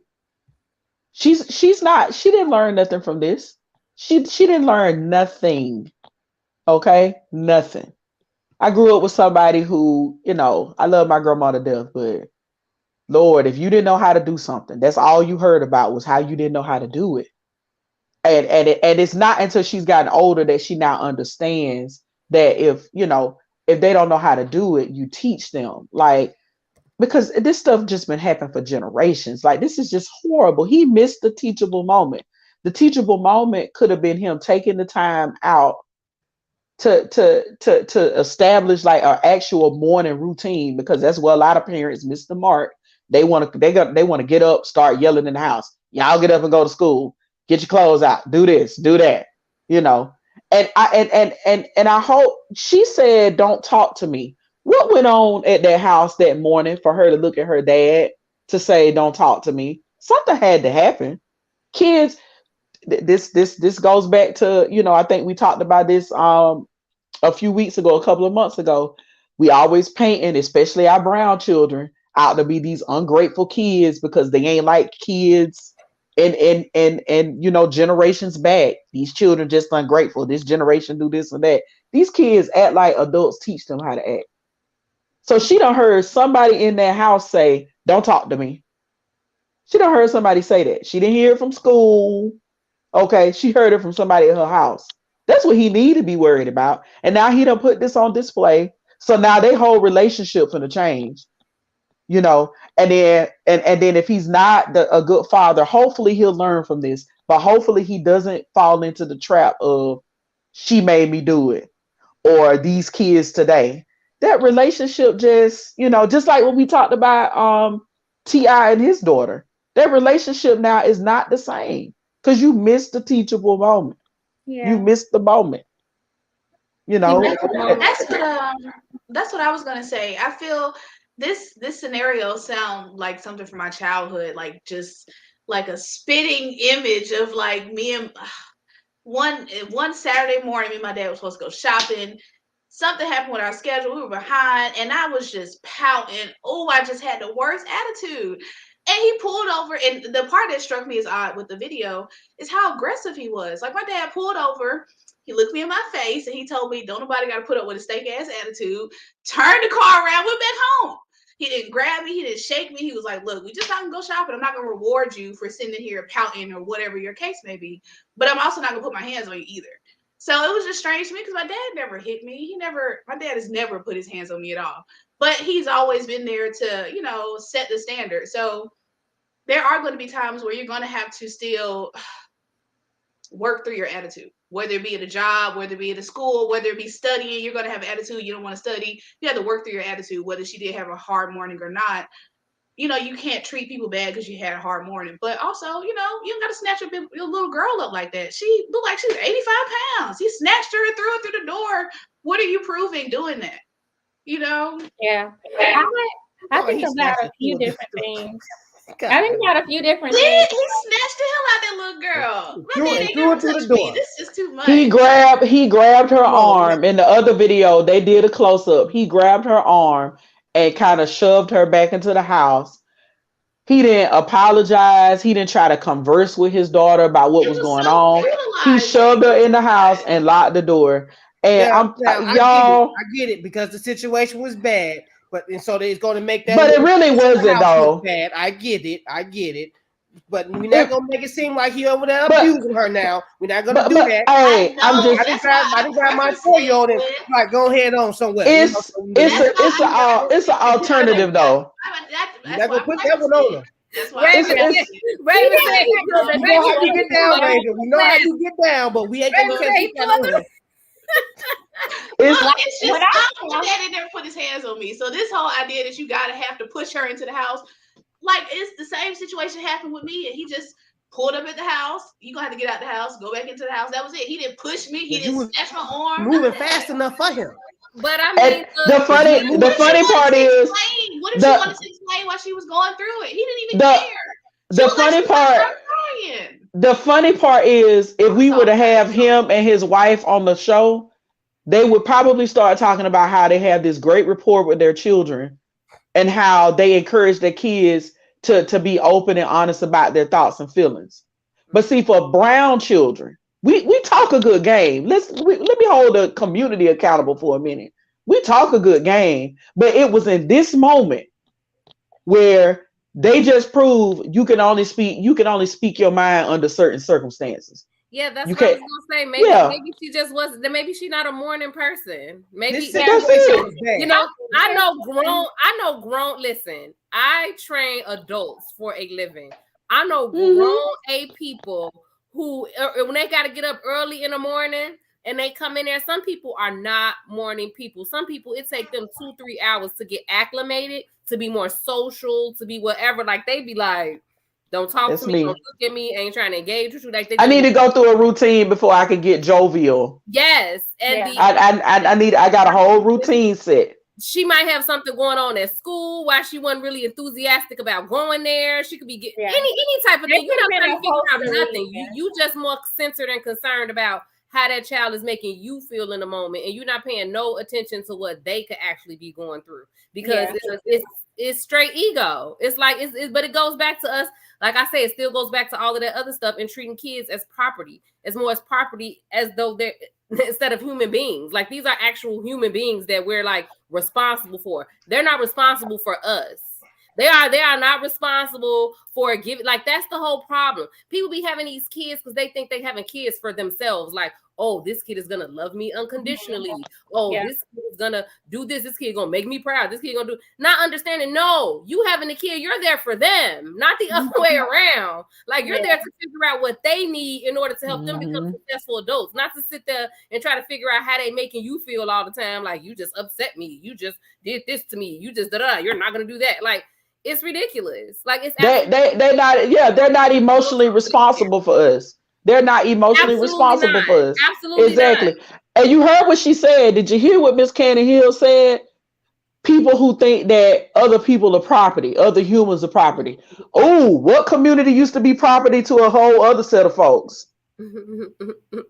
She didn't learn nothing from this. She didn't learn nothing. Okay? Nothing. I grew up with somebody who, I love my grandma to death, but Lord, if you didn't know how to do something, that's all you heard about was how you didn't know how to do it. And it's not until she's gotten older that she now understands that if they don't know how to do it, you teach them. Like, because this stuff just been happening for generations. Like, this is just horrible. He missed the teachable moment. The teachable moment could have been him taking the time out to establish like an actual morning routine, because that's where a lot of parents miss the mark. They want to get up, start yelling in the house. Y'all get up and go to school. Get your clothes out. Do this, do that. And I hope she said, "Don't talk to me." What went on at that house that morning for her to look at her dad to say, "Don't talk to me"? Something had to happen. Kids, this goes back to, I think we talked about this a few weeks ago, a couple of months ago. We always painting, especially our brown children, out to be these ungrateful kids because they ain't like kids and generations back. These children just ungrateful. This generation do this and that. These kids act like adults teach them how to act. So she done heard somebody in that house say, "Don't talk to me." She done heard somebody say that. She didn't hear it from school. Okay, she heard it from somebody at her house. That's what he need to be worried about. And now he done put this on display. So now their whole relationship finna change. And then if he's not a good father, hopefully he'll learn from this. But hopefully he doesn't fall into the trap of "she made me do it" or "these kids today." That relationship just like when we talked about T.I. and his daughter. That relationship now is not the same because you missed the teachable moment. You missed the moment. That's what I was gonna say. I feel this scenario sound like something from my childhood, like just like a spitting image of like me and one Saturday morning, me and my dad was supposed to go shopping. Something happened with our schedule. We were behind, and I was just pouting. Oh, I just had the worst attitude. And he pulled over, and the part that struck me as odd with the video is how aggressive he was. Like, my dad pulled over, he looked me in my face, and he told me, "Don't nobody got to put up with a steak ass attitude." Turned the car around, went back home. He didn't grab me, he didn't shake me. He was like, "Look, we just not gonna go shopping. I'm not gonna reward you for sitting here pouting or whatever your case may be, but I'm also not gonna put my hands on you either." So it was just strange to me because my dad never hit me. My dad has never put his hands on me at all. But he's always been there to, set the standard. So there are going to be times where you're going to have to still work through your attitude, whether it be at a job, whether it be at a school, whether it be studying. You're going to have attitude. You don't want to study. You have to work through your attitude, whether she did have a hard morning or not. You can't treat people bad because you had a hard morning. But also, you don't got to snatch your little girl up like that. She looked like she was 85 pounds. He snatched her and threw her through the door. What are you proving doing that? Yeah. I think about a few different things. I think about a few different He things. snatched the hell out that little girl. My man ain't threw never it through the touched me. door. This is just too much. He grabbed her arm. In the other video, they did a close up. He grabbed her arm and kind of shoved her back into the house. He didn't apologize. He didn't try to converse with his daughter about what was going so on. He shoved her in the house and locked the door. And I get it because the situation was bad, and so it's going to make that. But it really wasn't though. Bad. I get it. But we're not gonna make it seem like he over there abusing her now. We're not gonna do that. Hey, I didn't grab my 4-year-old and like go ahead on somewhere. It's an alternative though. You're not gonna put that one on her. Raven, we know how you get down, Raven. We know how you get down, but we ain't gonna catch that on her. It's just my daddy never put his hands on me. So this whole idea that you gotta have to push her into the house, like it's the same situation happened with me, and he just pulled up at the house. You gonna have to get out the house, go back into the house. That was it. He didn't push me. He didn't snatch my arm. Moving fast enough for him. But I mean, the funny part is, what if she wanted to explain why she was going through it? He didn't even care. The funny part is, if we were to have him and his wife on the show, they would probably start talking about how they have this great rapport with their children and how they encourage their kids to be open and honest about their thoughts and feelings. But see, for brown children, we talk a good game. Let me hold the community accountable for a minute. We talk a good game, but it was in this moment where they just prove you can only speak your mind under certain circumstances. Yeah, that's what I was gonna say. Maybe she just wasn't. Maybe she's not a morning person. Maybe you know. I know grown. Listen, I train adults for a living. I know grown people who, when they got to get up early in the morning and they come in there. Some people are not morning people. Some people it take them 2-3 hours to get acclimated, to be more social, to be whatever. Like they be like, don't talk to me, don't look at me, ain't trying to engage with you. Like I need to go through a routine before I can get jovial. Yes, and I got a whole routine set. She might have something going on at school why she wasn't really enthusiastic about going there. She could be getting any type of thing. You're not trying to figure out nothing. You just more centered and concerned about how that child is making you feel in the moment, and you're not paying no attention to what they could actually be going through because it's straight ego. It's like but it goes back to us. Like I say, it still goes back to all of that other stuff and treating kids as property, as more as property, as though they're instead of human beings. Like these are actual human beings that we're like responsible for. They're not responsible for us. They are not responsible for giving. Like that's the whole problem. People be having these kids because they think they having kids for themselves. Like, oh, this kid is gonna love me unconditionally. Oh, this kid is gonna do this. This kid gonna make me proud. This kid gonna do. Not understanding. No, you having a kid, you're there for them, not the other way around. Like you're there to figure out what they need in order to help them become successful adults. Not to sit there and try to figure out how they making you feel all the time. Like you just upset me. You just did this to me. You just You're not gonna do that. Like. It's ridiculous. Like it's they're not emotionally responsible for us. They're not emotionally responsible for us. Absolutely exactly. Not. And you heard what she said. Did you hear what Miss Cannon Hill said? People who think that other people are property, other humans are property. Oh, what community used to be property to a whole other set of folks?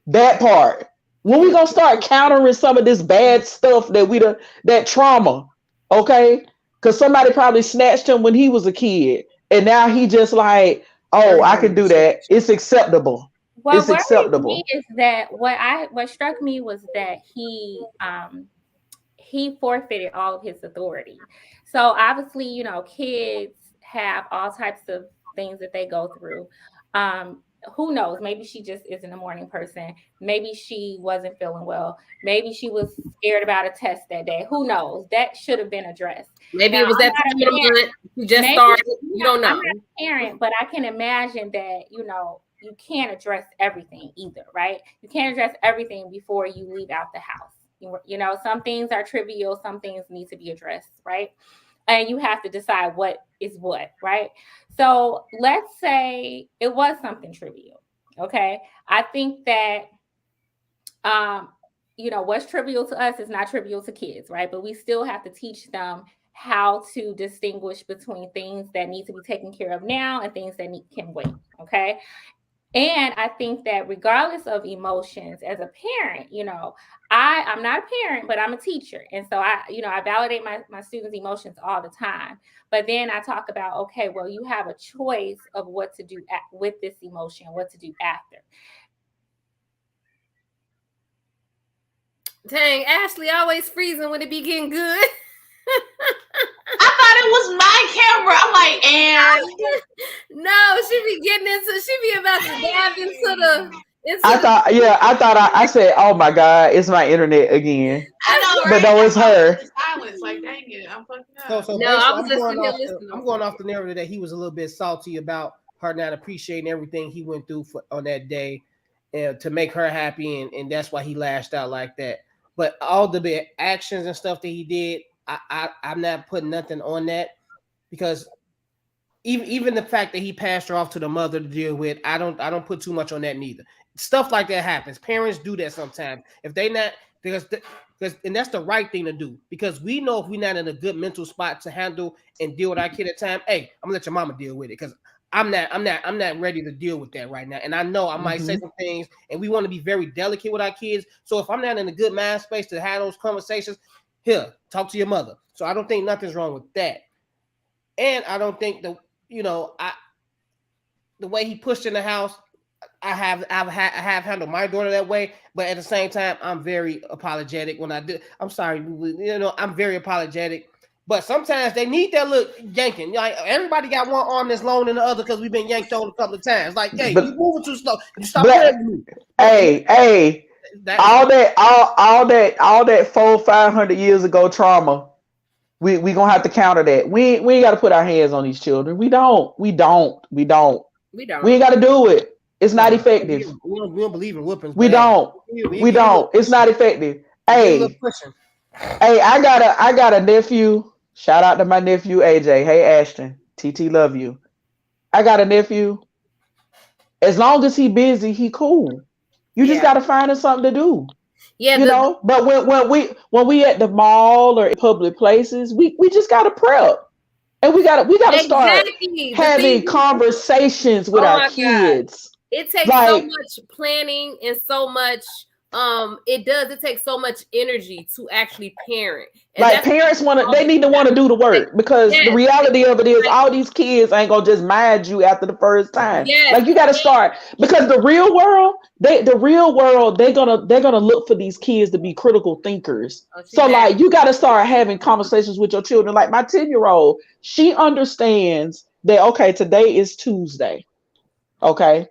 That part. When we gonna start countering some of this bad stuff that trauma, okay? Because somebody probably snatched him when he was a kid, and now he just like, oh, I can do that. It's acceptable. Well, it's acceptable. Is that what struck me was that he forfeited all of his authority. So obviously, you know, kids have all types of things that they go through. Who knows? Maybe she just isn't a morning person. Maybe she wasn't feeling well. Maybe she was scared about a test that day. Who knows? That should have been addressed. Maybe it was that you just started. You don't know. I'm not a parent, but I can imagine that, you know, you can't address everything either, right? You can't address everything before you leave out the house. You know, some things are trivial. Some things need to be addressed, right? And you have to decide what is what, right? So let's say it was something trivial. Okay. I think that, you know, what's trivial to us is not trivial to kids, right? But we still have to teach them how to distinguish between things that need to be taken care of now and things that can wait. Okay. And I think that regardless of emotions, as a parent, I'm not a parent, but I'm a teacher. And so I validate my students' emotions all the time. But then I talk about, okay, well, you have a choice of what to do with this emotion, what to do after. Dang, Ashley always freezing when it be getting good. I thought it was my camera. I'm like, and no, she be getting into, she be about to dive into I said, oh my God, it's my internet again. I know, right? But no, it's her. Silence, like, dang it, I'm fucking up. So no, I was listening. I'm going off the narrative that he was a little bit salty about her not appreciating everything he went through on that day, to make her happy, and that's why he lashed out like that. But all the actions and stuff that he did, I'm not putting nothing on that, because even the fact that he passed her off to the mother to deal with, I don't put too much on that neither. Stuff like that happens. Parents do that sometimes. If they not, because and that's the right thing to do, because we know if we're not in a good mental spot to handle and deal with our kid at time, hey, I'm gonna let your mama deal with it, because I'm not ready to deal with that right now. And I know I might say some things, and we want to be very delicate with our kids. So if I'm not in a good mind space to have those conversations, here, talk to your mother. So I don't think nothing's wrong with that. And I don't think the way he pushed in the house, I have handled my daughter that way, but at the same time, I'm very apologetic when I do. I'm sorry, I'm very apologetic. But sometimes they need that look yanking. Like, everybody got one arm that's longer than the other because we've been yanked on a couple of times. Like, hey, you moving too slow. You stop playing with me. Hey, all that 400-500 years ago trauma. We gonna have to counter that. We ain't got to put our hands on these children. We don't. We ain't got to do it. It's not effective. We don't believe in whoopings. We don't. We don't. It's not effective. Hey, I got a nephew. Shout out to my nephew AJ. Hey Ashton, TT, love you. I got a nephew. As long as he busy, he cool. You just got to find him something to do. Yeah, But when we at the mall or public places, we just got to prep. And we got to start having conversations with our kids. God. It takes so much planning and so much it takes so much energy to actually parent. And parents they need to want to do the work, because the reality of it is all these kids ain't gonna just mind you after the first time. Like, you got to start, because the real world, they're gonna look for these kids to be critical thinkers. So like, you got to start having conversations with your children. Like my 10-year-old, she understands that, okay, today is Tuesday. Okay.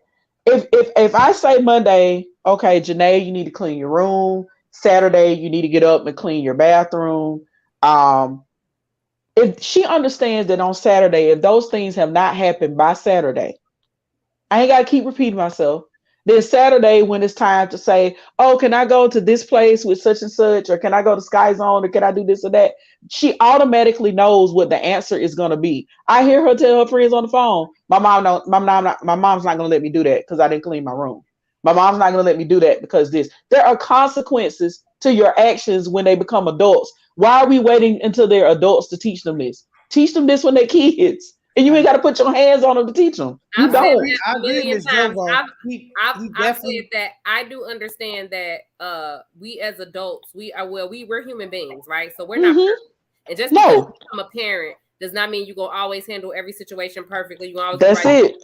If I say Monday, okay, Janae, you need to clean your room. Saturday, you need to get up and clean your bathroom. If she understands that on Saturday, if those things have not happened by Saturday, I ain't got to keep repeating myself. Then Saturday, when it's time to say, oh, can I go to this place with such and such, or can I go to Sky Zone, or can I do this or that? She automatically knows what the answer is going to be. I hear her tell her friends on the phone, my mom's not going to let me do that because I didn't clean my room. My mom's not going to let me do that because this. There are consequences to your actions when they become adults. Why are we waiting until they're adults to teach them this? Teach them this when they're kids. And you ain't got to put your hands on them to teach them. You don't. I agree with I've said that. I do understand that we as adults, we're human beings, right? So we're not perfect. And just because you become a parent does not mean you're going to always handle every situation perfectly. That's it.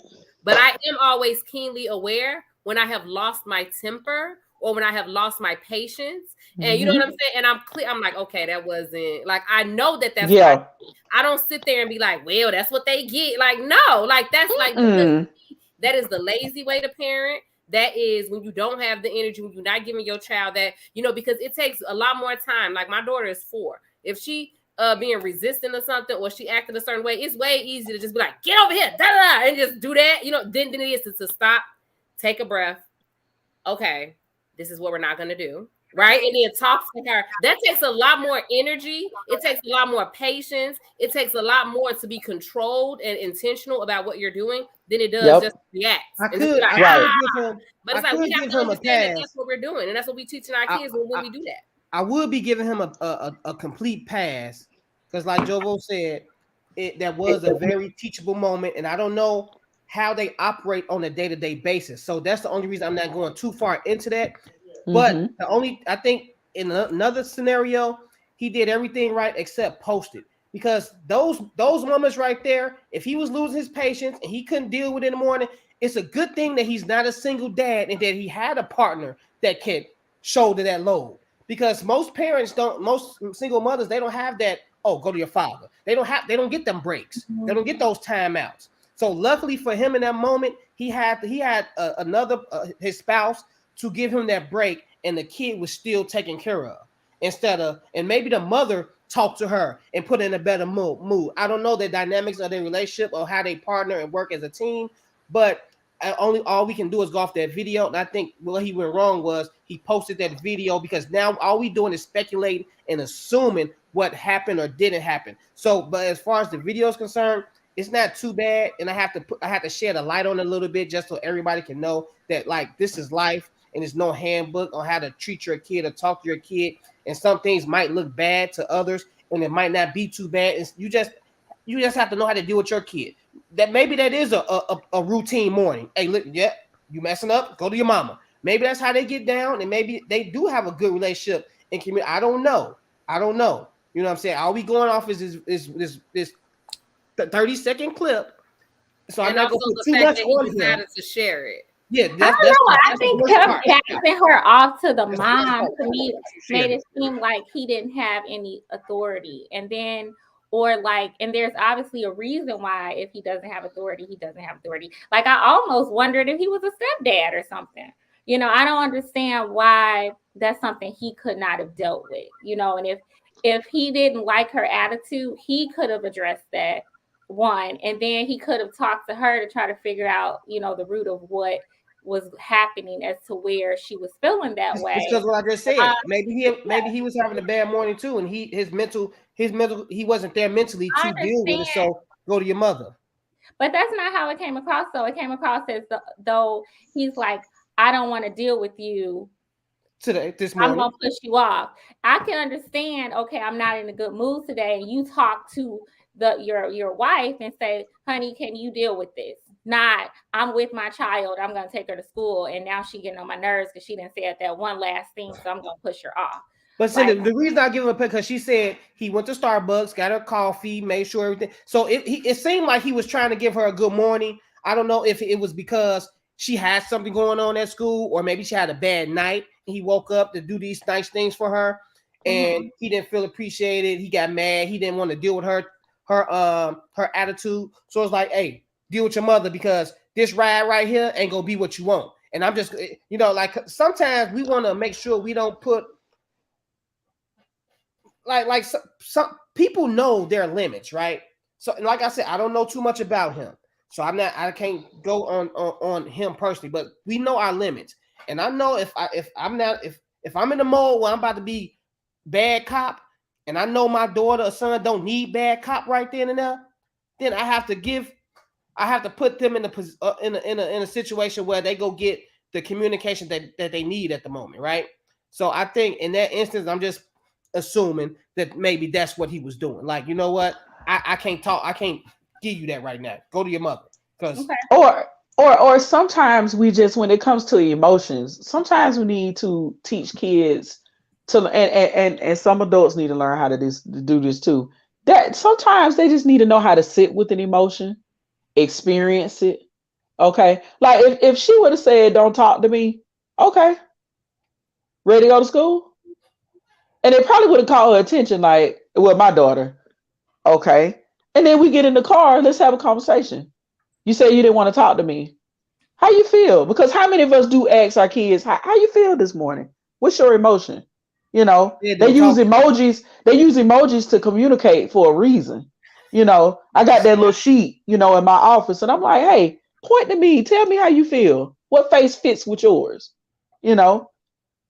But I am always keenly aware when I have lost my temper or when I have lost my patience. And you know what I'm saying? And I'm clear. I'm like, okay, that wasn't like, I know that that's right. I don't sit there and be like, well, that's what they get. Like, no, like that's like, that is the lazy way to parent. That is when you don't have the energy, when you're not giving your child that, because it takes a lot more time. Like my daughter is 4. If she being resistant or something, or she acted a certain way, it's way easier to just be like, get over here, and just do that. Then it is to stop, take a breath. Okay, this is what we're not going to do. Right. And then talk to her. That takes a lot more energy. It takes a lot more patience. It takes a lot more to be controlled and intentional about what you're doing than it does just react. But it's like we have to understand that that's what we're doing. And that's what we teaching our kids when we do that. I would be giving him a complete pass, because like Jovo said, that was a very teachable moment, and I don't know how they operate on a day-to-day basis. So that's the only reason I'm not going too far into that. But I think in another scenario, he did everything right except post it. Because those moments right there, if he was losing his patience and he couldn't deal with it in the morning, it's a good thing that he's not a single dad and that he had a partner that can shoulder that load. Because most single mothers, they don't have that. Oh, go to your father. They don't get them breaks. They don't get those timeouts. So luckily for him in that moment, he had another his spouse to give him that break, and the kid was still taken care of. And maybe the mother talked to her and put in a better mood. I don't know the dynamics of their relationship or how they partner and work as a team, but all we can do is go off that video. And I think what he went wrong was he posted that video because now all we doing is speculating and assuming what happened or didn't happen. So, but as far as the video is concerned, it's not too bad. And I have to shed a light on it a little bit just so everybody can know that like this is life and there's no handbook on how to treat your kid or talk to your kid. And some things might look bad to others and it might not be too bad. You just have to know how to deal with your kid. That maybe that is a routine morning. Hey, look, yeah, you messing up, go to your mama. Maybe that's how they get down, and maybe they do have a good relationship and community. I don't know. You know what I'm saying? All we going off is this 30-second clip. So and I'm not going to put too much on him. To share it. Yeah, I think him passing her off to the mom to me made it seem like he didn't have any authority, and there's obviously a reason why if he doesn't have authority, he doesn't have authority. Like I almost wondered if he was a stepdad or something. I don't understand why that's something he could not have dealt with. And if he didn't like her attitude, he could have addressed that one, and then he could have talked to her to try to figure out, the root of what was happening as to where she was feeling that way. Because what I just said, maybe he was having a bad morning too, and his mental he wasn't there mentally to deal with it. So go to your mother. But that's not how it came across. So it came across as though he's like, I don't want to deal with you today. This morning, I'm gonna push you off. I can understand. Okay, I'm not in a good mood today, and you talk to your wife and say, honey, can you deal with this? Not, I'm with my child, I'm gonna take her to school, and now she getting on my nerves because she didn't say that one last thing, so I'm gonna push her off. But the reason I give him a pick because she said he went to Starbucks, got her coffee, made sure everything. So it seemed like he was trying to give her a good morning. I don't know if it was because she had something going on at school, or maybe she had a bad night and he woke up to do these nice things for her, and he didn't feel appreciated. He got mad. He didn't want to deal with her attitude. So it's like, hey, deal with your mother because this ride right here ain't gonna be what you want. And I'm just, like sometimes we want to make sure we don't put like some people know their limits, right? So like I said, I don't know too much about him, so I can't go on him personally, but we know our limits. And I know if I'm in the mode where I'm about to be bad cop, and I know my daughter or son don't need bad cop right then and there, then I have to put them in a situation where they go get the communication that they need at the moment, right? So I think in that instance, I'm just assuming that maybe that's what he was doing. Like, you know what? I can't talk. I can't give you that right now. Go to your mother. Or sometimes we just, when it comes to emotions, sometimes we need to teach kids to, and some adults need to learn how to do this too. That sometimes they just need to know how to sit with an emotion, experience it. Okay. Like if she would have said, don't talk to me. Okay. Ready to go to school? And it probably would have caught her attention, like, well, my daughter. Okay. And then we get in the car, let's have a conversation. You say you didn't want to talk to me. How you feel? Because how many of us do ask our kids, how you feel this morning? What's your emotion? They use emojis. They use emojis to communicate for a reason. I got that little sheet, in my office, and I'm like, hey, point to me. Tell me how you feel. What face fits with yours?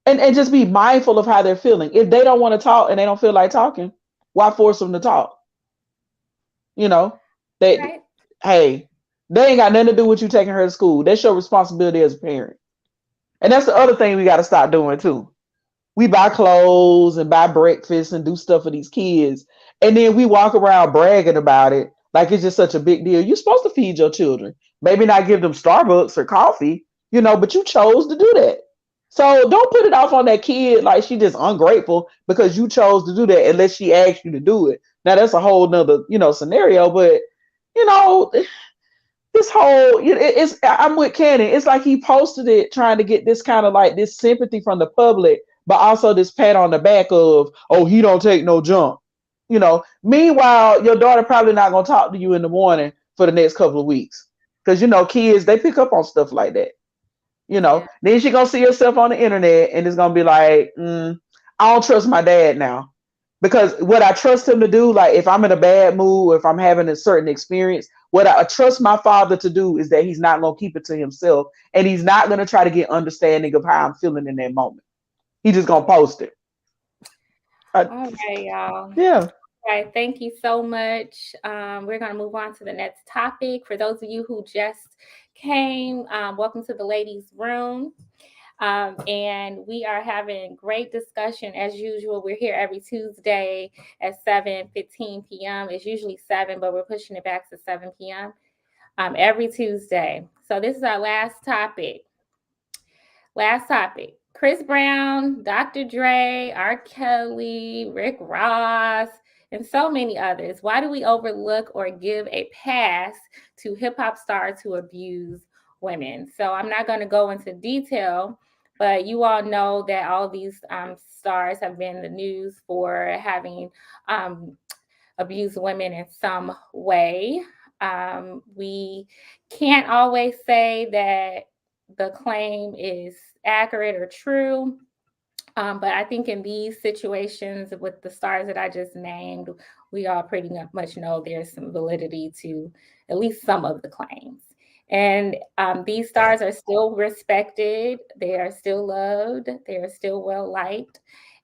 And just be mindful of how they're feeling. If they don't want to talk and they don't feel like talking, why force them to talk? Hey, they ain't got nothing to do with you taking her to school. That's your responsibility as a parent. And that's the other thing we got to stop doing too. We buy clothes and buy breakfast and do stuff for these kids. And then we walk around bragging about it like it's just such a big deal. You're supposed to feed your children. Maybe not give them Starbucks or coffee, but you chose to do that. So don't put it off on that kid like she just ungrateful because you chose to do that unless she asked you to do it. Now that's a whole nother, scenario. But you know, this whole it's I'm with Cannon. It's like he posted it trying to get this kind of like this sympathy from the public, but also this pat on the back of, oh, he don't take no jump. Meanwhile, your daughter probably not gonna talk to you in the morning for the next couple of weeks. Because kids, they pick up on stuff like that. Yeah. Then she gonna see herself on the internet and it's gonna be like, I don't trust my dad now. Because what I trust him to do, like if I'm in a bad mood or if I'm having a certain experience, what I trust my father to do is that he's not gonna keep it to himself and he's not gonna try to get understanding of how I'm feeling in that moment. He's just gonna post it. All right, y'all. Yeah. All right, thank you so much. We're going to move on to the next topic. For those of you who just came, welcome to the ladies' room. And we are having great discussion as usual. We're here every Tuesday at 7:15 p.m. It's usually 7, but we're pushing it back to 7 p.m. Every Tuesday. So this is our last topic. Chris Brown, Dr. Dre, R. Kelly, Rick Ross, and so many others. Why do we overlook or give a pass to hip hop stars who abuse women? So I'm not going to go into detail, but you all know that all these stars have been in the news for having abused women in some way. We can't always say that the claim is accurate or true. But I think in these situations with the stars that I just named, we all pretty much know there's some validity to at least some of the claims. And these stars are still respected. They are still loved. They are still well liked.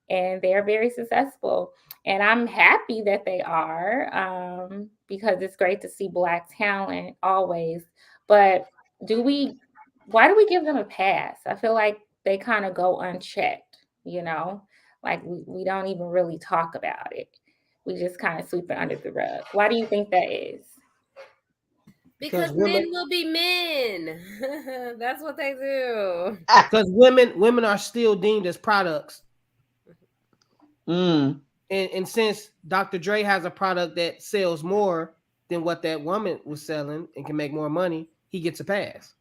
And they are very successful. And I'm happy that they are because it's great to see Black talent always. But why do we give them a pass? I feel like they kind of go unchecked, like we don't even really talk about it. We just kind of sweep it under the rug. Why do you think that is? Because men will be men. That's what they do. Because women are still deemed as products. Mm. And since Dr. Dre has a product that sells more than what that woman was selling and can make more money, he gets a pass.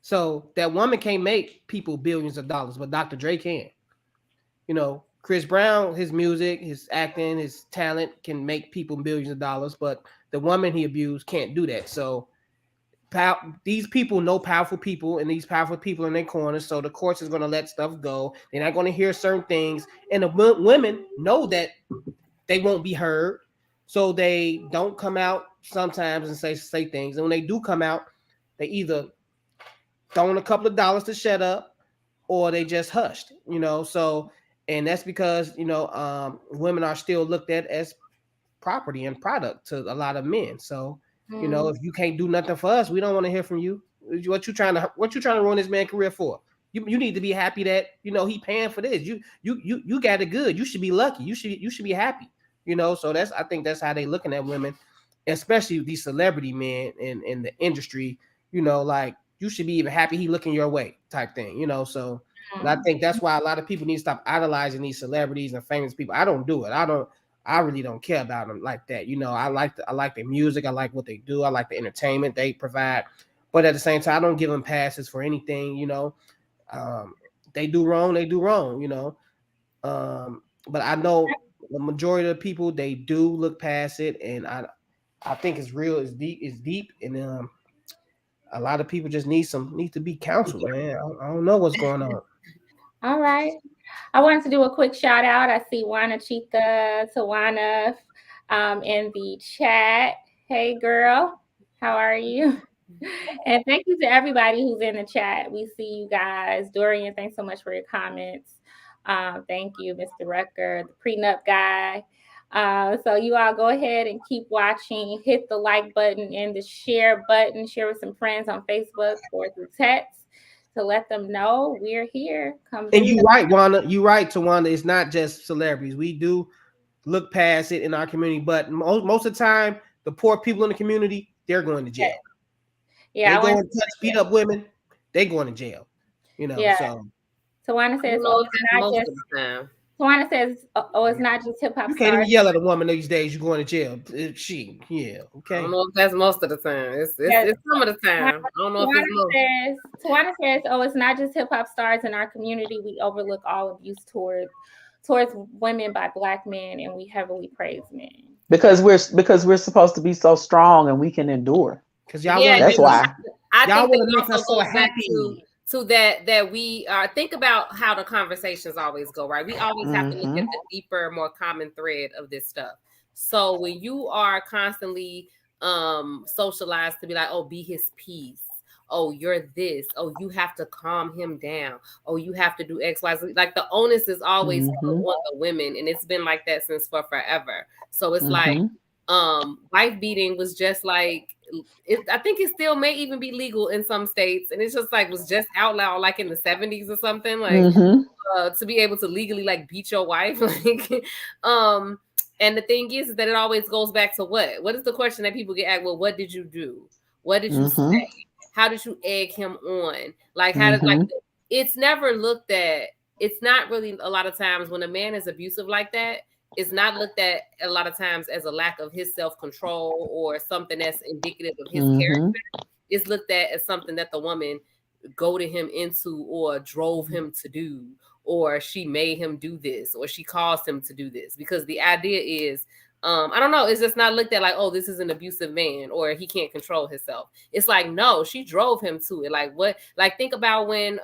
So that woman can't make people billions of dollars, but Dr. Dre can. Chris Brown, his music, his acting, his talent can make people billions of dollars, but the woman he abused can't do that. So these people know powerful people, and these powerful people in their corners. So the courts is going to let stuff go. They're not going to hear certain things, and the women know that they won't be heard, so they don't come out sometimes and say things. And when they do come out, they either throwing a couple of dollars to shut up, or they just hushed. So. And that's because, women are still looked at as property and product to a lot of men. So, if you can't do nothing for us, we don't want to hear from you. What you trying to ruin this man's career for? You need to be happy that, he paying for this. You got it good. You should be lucky. You should be happy. So I think that's how they looking at women, especially these celebrity men in the industry, like you should be even happy he looking your way type thing, so. And I think that's why a lot of people need to stop idolizing these celebrities and famous people. I don't do it. I really don't care about them like that. I like their music. I like what they do. I like the entertainment they provide. But at the same time, I don't give them passes for anything. They do wrong. They do wrong. But I know the majority of the people, they do look past it, and I think it's real. It's deep, and a lot of people just need to be counseled, man. I don't know what's going on. All right. I wanted to do a quick shout out. I see Juana Chica Tawana in the chat. Hey, girl. How are you? And thank you to everybody who's in the chat. We see you guys. Dorian, thanks so much for your comments. Thank you, Mr. Rucker, the prenup guy. So you all go ahead and keep watching. Hit the like button and the share button. Share with some friends on Facebook or through text to let them know we're here. And you're right, Wanda. You're right, Tawanda. It's not just celebrities. We do look past it in our community. But most of the time, the poor people in the community, they're going to jail. Yeah, they go and touch, beat up women, they going to jail. You know, yeah. so Tawana says, "Oh, it's not most just, of the time." Tawana says, "Oh, it's not just hip hop you stars." can't even yell at a woman these days. You're going to jail. Okay. I don't know if that's most of the time. It's some of the time. I don't know if it's most. Tawana says, "Oh, it's not just hip hop stars in our community. We overlook all abuse towards women by Black men, and we heavily praise men because we're supposed to be so strong and we can endure. Because y'all, that's why I think that also goes back to that we think about how the conversations always go, right? We always have to look at the deeper, more common thread of this stuff. So when you are constantly socialized to be like, oh, be his peace. Oh, you're this. Oh, you have to calm him down. Oh, you have to do X, Y, Z. Like the onus is always on the women, and it's been like that since for forever. So it's like wife beating was just like I think it still may even be legal in some states, and it's just like was just outlawed like in the 70s or something, like to be able to legally like beat your wife, like and the thing is that it always goes back to what is the question that people get asked? Well, what did you do? What did you say? How did you egg him on? Like how did like it's never looked at. It's not really a lot of times when a man is abusive like that. It's not looked at a lot of times as a lack of his self-control or something that's indicative of his character. It's looked at as something that the woman goaded him into or drove him to do, or she made him do this, or she caused him to do this. Because the idea is, I don't know, it's just not looked at like, oh, this is an abusive man or he can't control himself. It's like, no, she drove him to it. Like what? Like think about when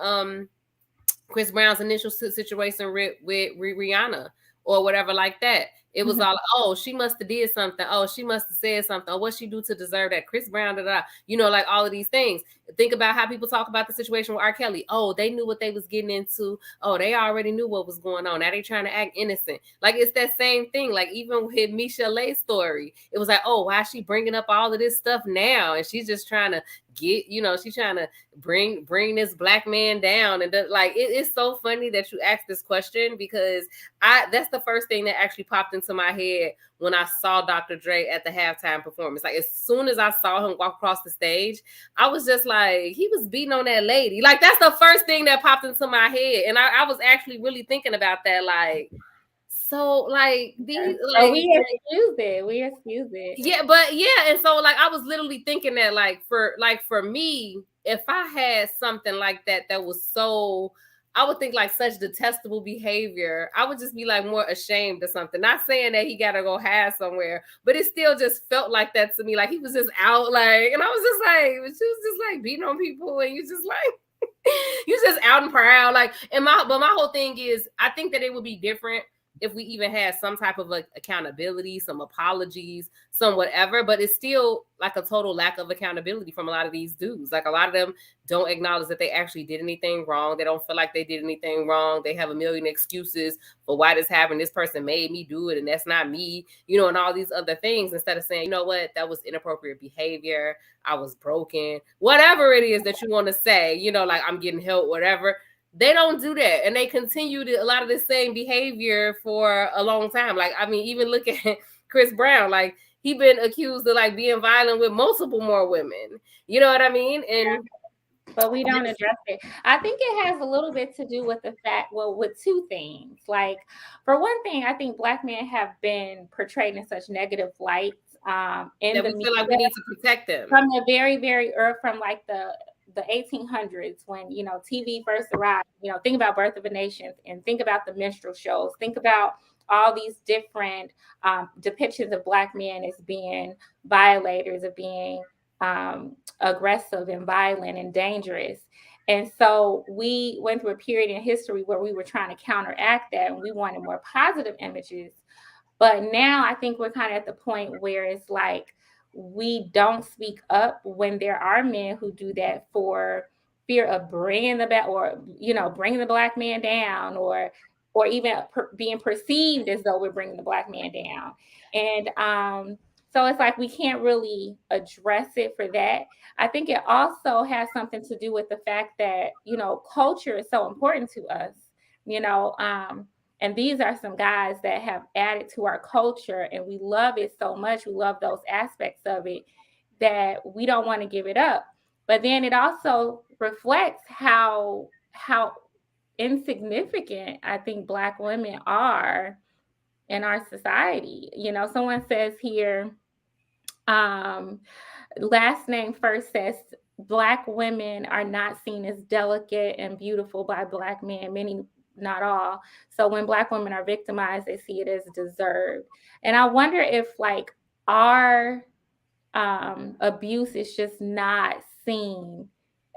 Chris Brown's initial situation with Rihanna or whatever like that. It was all, oh, she must have did something. Oh, she must have said something. Oh, what she do to deserve that? Chris Brown, you know, like all of these things. Think about how people talk about the situation with R. Kelly. Oh, they knew what they was getting into. Oh, they already knew what was going on. Now they trying to act innocent. Like it's that same thing. Like even with Michelle's story, it was like, oh, why is she bringing up all of this stuff now? And she's just trying to get, you know, she's trying to bring this Black man down. And like it's so funny that you asked this question, because that's the first thing that actually popped into my head when I saw Dr. Dre at the halftime performance. Like as soon as I saw him walk across the stage, I was just like, he was beating on that lady. Like that's the first thing that popped into my head. And I was actually really thinking about that. Like, so like these, like, we excuse it. Yeah, but yeah, and so like I was literally thinking that like for me, if I had something like that was so, I would think like such detestable behavior, I would just be like more ashamed or something. Not saying that he gotta go hide somewhere, but it still just felt like that to me. Like he was just out, like, and I was just like, she was just like beating on people, and you just like you just out and proud, like. And my whole thing is, I think that it would be different if we even had some type of like accountability, some apologies, some whatever, but it's still like a total lack of accountability from a lot of these dudes. Like a lot of them don't acknowledge that they actually did anything wrong. They don't feel like they did anything wrong. They have a million excuses for why this happened. This person made me do it and that's not me, you know, and all these other things, instead of saying, you know what, that was inappropriate behavior. I was broken, whatever it is that you want to say, you know, like I'm getting help, whatever. They don't do that, and they continue a lot of the same behavior for a long time. Like, I mean, even look at Chris Brown. Like, he been accused of like being violent with multiple more women. You know what I mean? And but we don't address it. I think it has a little bit to do with the fact, well, with two things. Like, for one thing, I think Black men have been portrayed in such negative light in the media. Feel like we need to protect them from the very, very from like the 1800s, when, you know, TV first arrived. You know, think about Birth of a Nation and think about the minstrel shows. Think about all these different depictions of Black men as being violators, of being aggressive and violent and dangerous. And so we went through a period in history where we were trying to counteract that, and we wanted more positive images. But now I think we're kind of at the point where it's like, we don't speak up when there are men who do that for fear of bringing the back, or, you know, bringing the Black man down, or even being perceived as though we're bringing the Black man down. And so it's like we can't really address it for that. I think it also has something to do with the fact that, you know, culture is so important to us, you know, and And these are some guys that have added to our culture, and we love it so much. We love those aspects of it that we don't want to give it up. But then it also reflects how insignificant I think Black women are in our society. You know, someone says here, last name first says Black women are not seen as delicate and beautiful by Black men, many, not all. So when Black women are victimized, they see it as deserved. And I wonder if like our abuse is just not seen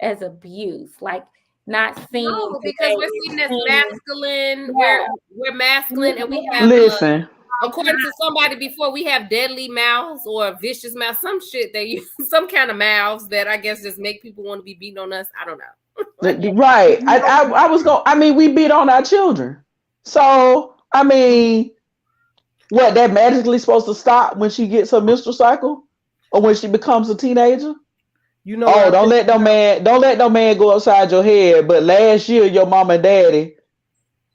as abuse, like not seen No, the because way we're it's seen as seen. masculine. Yeah. We're masculine, and we have Listen, according to somebody before, we have deadly mouths or vicious mouths, some shit they use, some kind of mouths that I guess just make people want to be beating on us. I don't know. right. I was going, I mean, we beat on our children. So, I mean, what, that magically supposed to stop when she gets her menstrual cycle or when she becomes a teenager? You know, Oh, don't let no man go upside your head. But last year, your mama and daddy,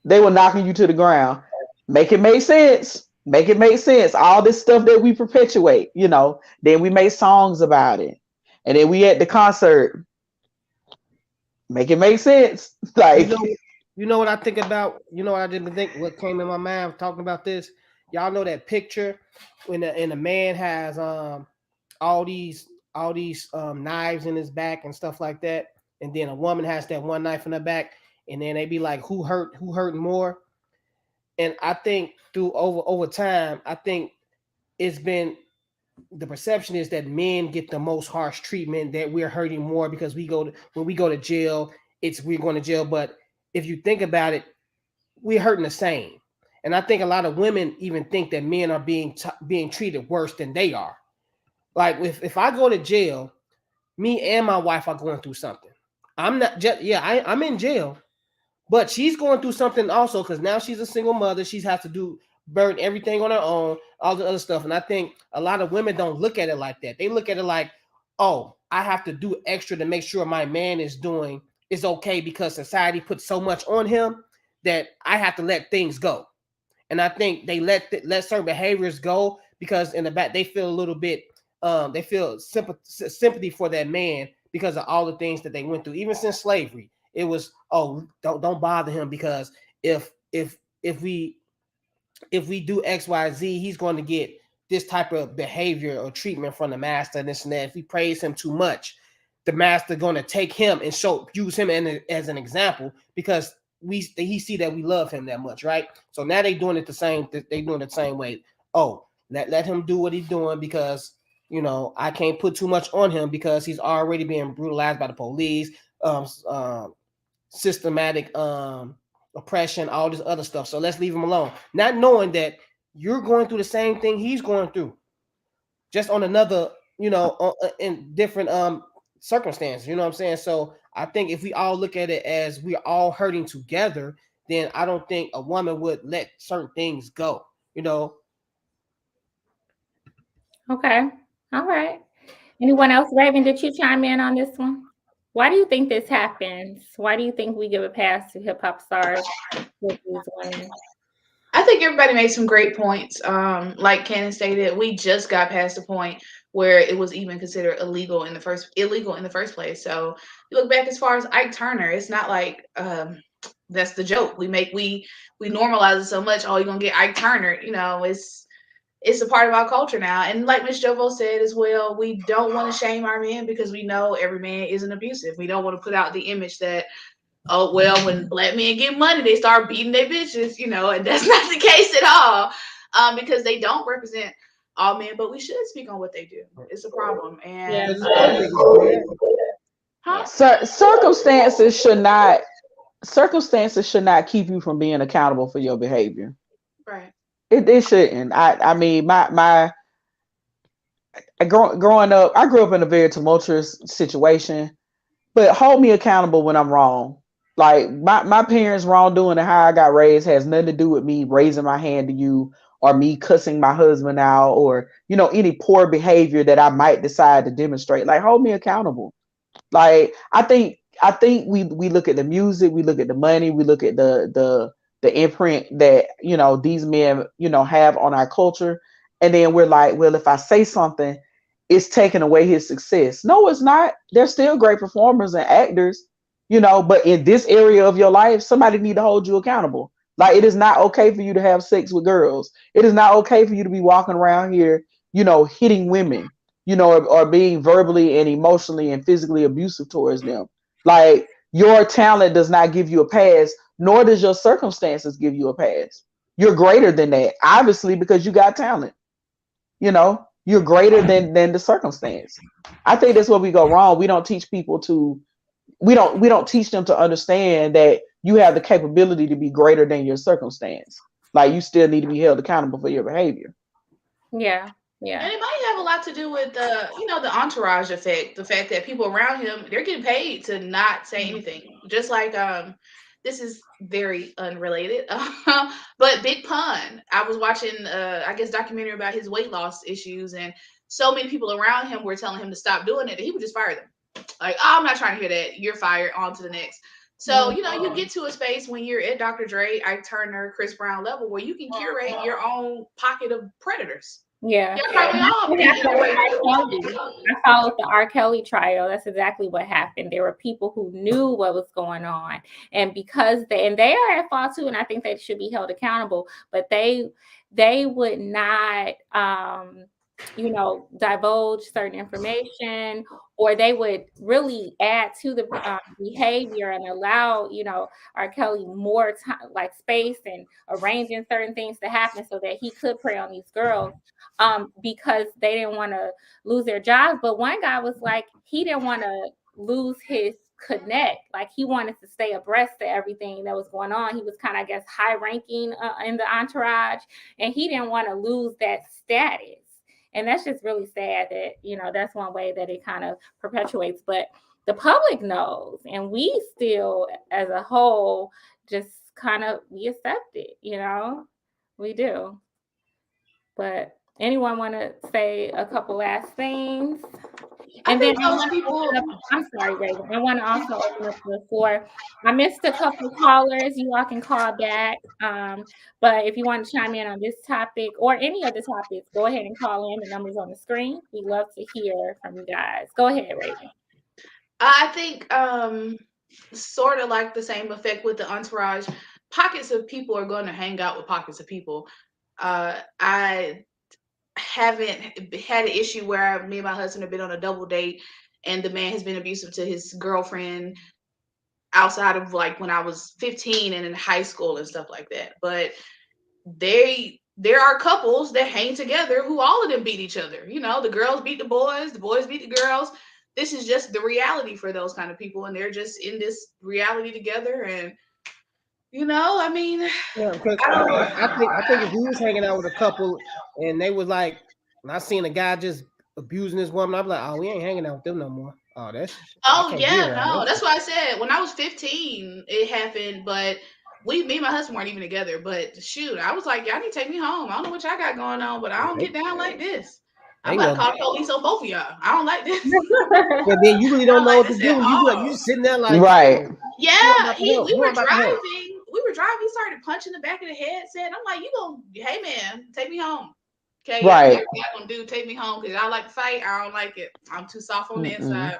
they were knocking you to the ground. Make it make sense. Make it make sense. All this stuff that we perpetuate, you know, then we make songs about it. And then we at the concert. Make it make sense. Like, you know what I think about? You know what I didn't think? What came in my mind talking about this? Y'all know that picture when the man has all these knives in his back and stuff like that, and then a woman has that one knife in her back, and then they be like, who hurt more? And I think through over time, I think it's been, the perception is that men get the most harsh treatment, that we're hurting more because when we go to jail, we're going to jail. But if you think about it, we're hurting the same. And I think a lot of women even think that men are being treated worse than they are. Like if I go to jail, me and my wife are going through something. I'm not just I'm in jail, but she's going through something also because now she's a single mother. She's has to burn everything on her own, all the other stuff. And I think a lot of women don't look at it like that. They look at it like, oh, I have to do extra to make sure my man is okay because society puts so much on him that I have to let things go. And I think they let certain behaviors go because in the back they feel a little bit, they feel sympathy for that man because of all the things that they went through, even since slavery. It was, oh, don't bother him because if we do X, Y, Z, he's going to get this type of behavior or treatment from the master and this and that. If we praise him too much, the master going to take him and use him as an example because he see that we love him that much, right? So now they doing it the same. They doing it the same way. Oh, let him do what he's doing because I can't put too much on him because he's already being brutalized by the police, systematic oppression, all this other stuff. So let's leave him alone. Not knowing that you're going through the same thing he's going through, just on another, in different circumstances. You know what I'm saying? So I think if we all look at it as we're all hurting together, then I don't think a woman would let certain things go. Okay. All right. Anyone else? Raven, did you chime in on this one? Why do you think this happens? Why do you think we give a pass to hip hop stars with these women? I think everybody made some great points. Like Cannon stated, we just got past the point where it was even considered illegal in the first place. So you look back as far as Ike Turner, it's not like that's the joke. We normalize it so much. Oh, you're gonna get Ike Turner. It's a part of our culture now. And like Miss Jovo said as well, we don't want to shame our men because we know every man isn't abusive. We don't want to put out the image that, oh, well, when Black men get money, they start beating their bitches, and that's not the case at all, because they don't represent all men, but we should speak on what they do. It's a problem. And circumstances should not keep you from being accountable for your behavior. Right. It shouldn't. I mean, growing up, I grew up in a very tumultuous situation, but hold me accountable when I'm wrong. Like my parents' wrongdoing and how I got raised has nothing to do with me raising my hand to you or me cussing my husband out or, any poor behavior that I might decide to demonstrate. Like, hold me accountable. Like, I think we look at the music, we look at the money, we look at the the imprint that, these men, have on our culture. And then we're like, well, if I say something, it's taking away his success. No, it's not. They're still great performers and actors, but in this area of your life, somebody need to hold you accountable. Like, it is not okay for you to have sex with girls. It is not okay for you to be walking around here, hitting women, or being verbally and emotionally and physically abusive towards them. Like, your talent does not give you a pass, nor does your circumstances give you a pass. You're greater than that, obviously, because you got talent. You're greater than the circumstance. I think that's where we go wrong. We don't teach people to we don't teach them to understand that you have the capability to be greater than your circumstance. Like, you still need to be held accountable for your behavior. Yeah. And it might have a lot to do with the entourage effect, the fact that people around him, they're getting paid to not say anything. Just like this is very unrelated, but Big Pun. I was watching I guess documentary about his weight loss issues, and so many people around him were telling him to stop doing it, that he would just fire them. Like, oh, I'm not trying to hear that. You're fired. On to the next. So, you get to a space when you're at Dr. Dre, Ike Turner, Chris Brown level where you can curate your own pocket of predators. Yeah. You're probably all I followed the R. Kelly trial. That's exactly what happened. There were people who knew what was going on, and because they are at fault too, and I think they should be held accountable, but they would not divulge certain information, or they would really add to the behavior and allow, R. Kelly more time, like space, and arranging certain things to happen so that he could prey on these girls, because they didn't want to lose their jobs. But one guy was like, he didn't want to lose his connect. Like, he wanted to stay abreast of everything that was going on. He was kind of, I guess, high ranking in the entourage, and he didn't want to lose that status. And that's just really sad that, that's one way that it kind of perpetuates. But the public knows, and we still, as a whole, just kind of, we accept it, we do. But anyone want to say a couple last things? And then I'm sorry, Raven. I want to also open up the floor. I missed a couple callers. You all can call back. But if you want to chime in on this topic or any of the topics, go ahead and call in. The number's on the screen. We love to hear from you guys. Go ahead, Raven. I think sort of like the same effect with the entourage. Pockets of people are going to hang out with pockets of people. I haven't had an issue where me and my husband have been on a double date and the man has been abusive to his girlfriend outside of, like, when I was 15 and in high school and stuff like that. But there are couples that hang together who all of them beat each other. The girls beat the boys beat the girls. This is just the reality for those kind of people, and they're just in this reality together. And I mean, yeah, because I think if we was hanging out with a couple and they was like, and I seen a guy just abusing this woman, I'm like, oh, we ain't hanging out with them no more. Oh, that's that's why I said when I was 15 it happened, but me and my husband weren't even together. But shoot, I was like, y'all need to take me home. I don't know what y'all got going on, but I don't get down like this. I'm about to call the police on both of y'all. I don't like this. But then you really don't know what to do. You just sitting there like, right. Yeah, we were driving. He started punching the back of the head. Said, I'm like, hey man, take me home. Okay, right. What y'all gonna do? Take me home, because I like to fight. I don't like it. I'm too soft on the inside.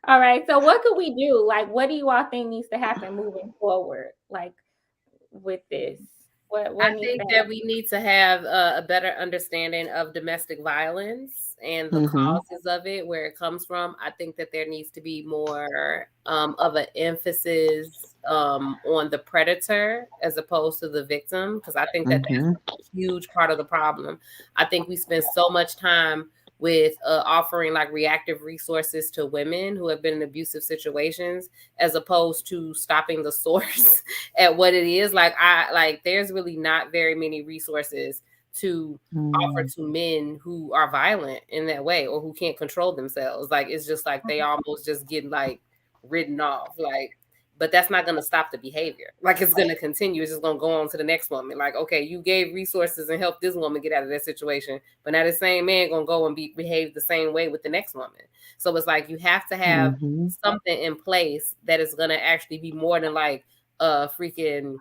All right. So what could we do? Like, what do you all think needs to happen moving forward? Like, with this? I think that we need to have a better understanding of domestic violence and the causes of it, where it comes from. I think that there needs to be more of an emphasis on the predator as opposed to the victim, because I think that that's a huge part of the problem. I think we spend so much time with offering like reactive resources to women who have been in abusive situations, as opposed to stopping the source at what it is. Like there's really not very many resources to offer to men who are violent in that way or who can't control themselves. Like, it's just like they almost just get like written off. but that's not going to stop the behavior. Like, it's going to continue. It's just going to go on to the next woman. Like, okay, you gave resources and helped this woman get out of that situation, but now the same man going to go and behave the same way with the next woman. So it's like, you have to have something in place that is going to actually be more than like a freaking,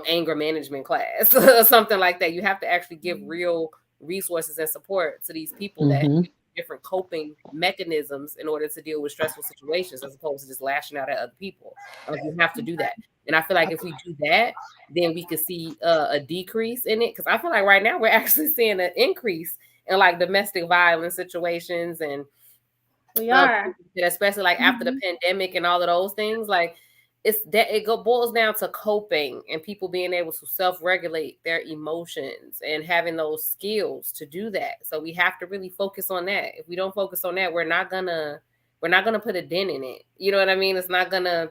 anger management class or something like that. You have to actually give real resources and support to these people that have different coping mechanisms in order to deal with stressful situations, as opposed to just lashing out at other people. Like, you have to do that. And I feel like if we do that, then we could see a decrease in it. Because I feel like right now we're actually seeing an increase in like domestic violence situations, and we are, especially like after the pandemic and all of those things. Like, boils down to coping and people being able to self-regulate their emotions and having those skills to do that. So we have to really focus on that. If we don't focus on that, we're not gonna put a dent in it. You know what I mean? It's not gonna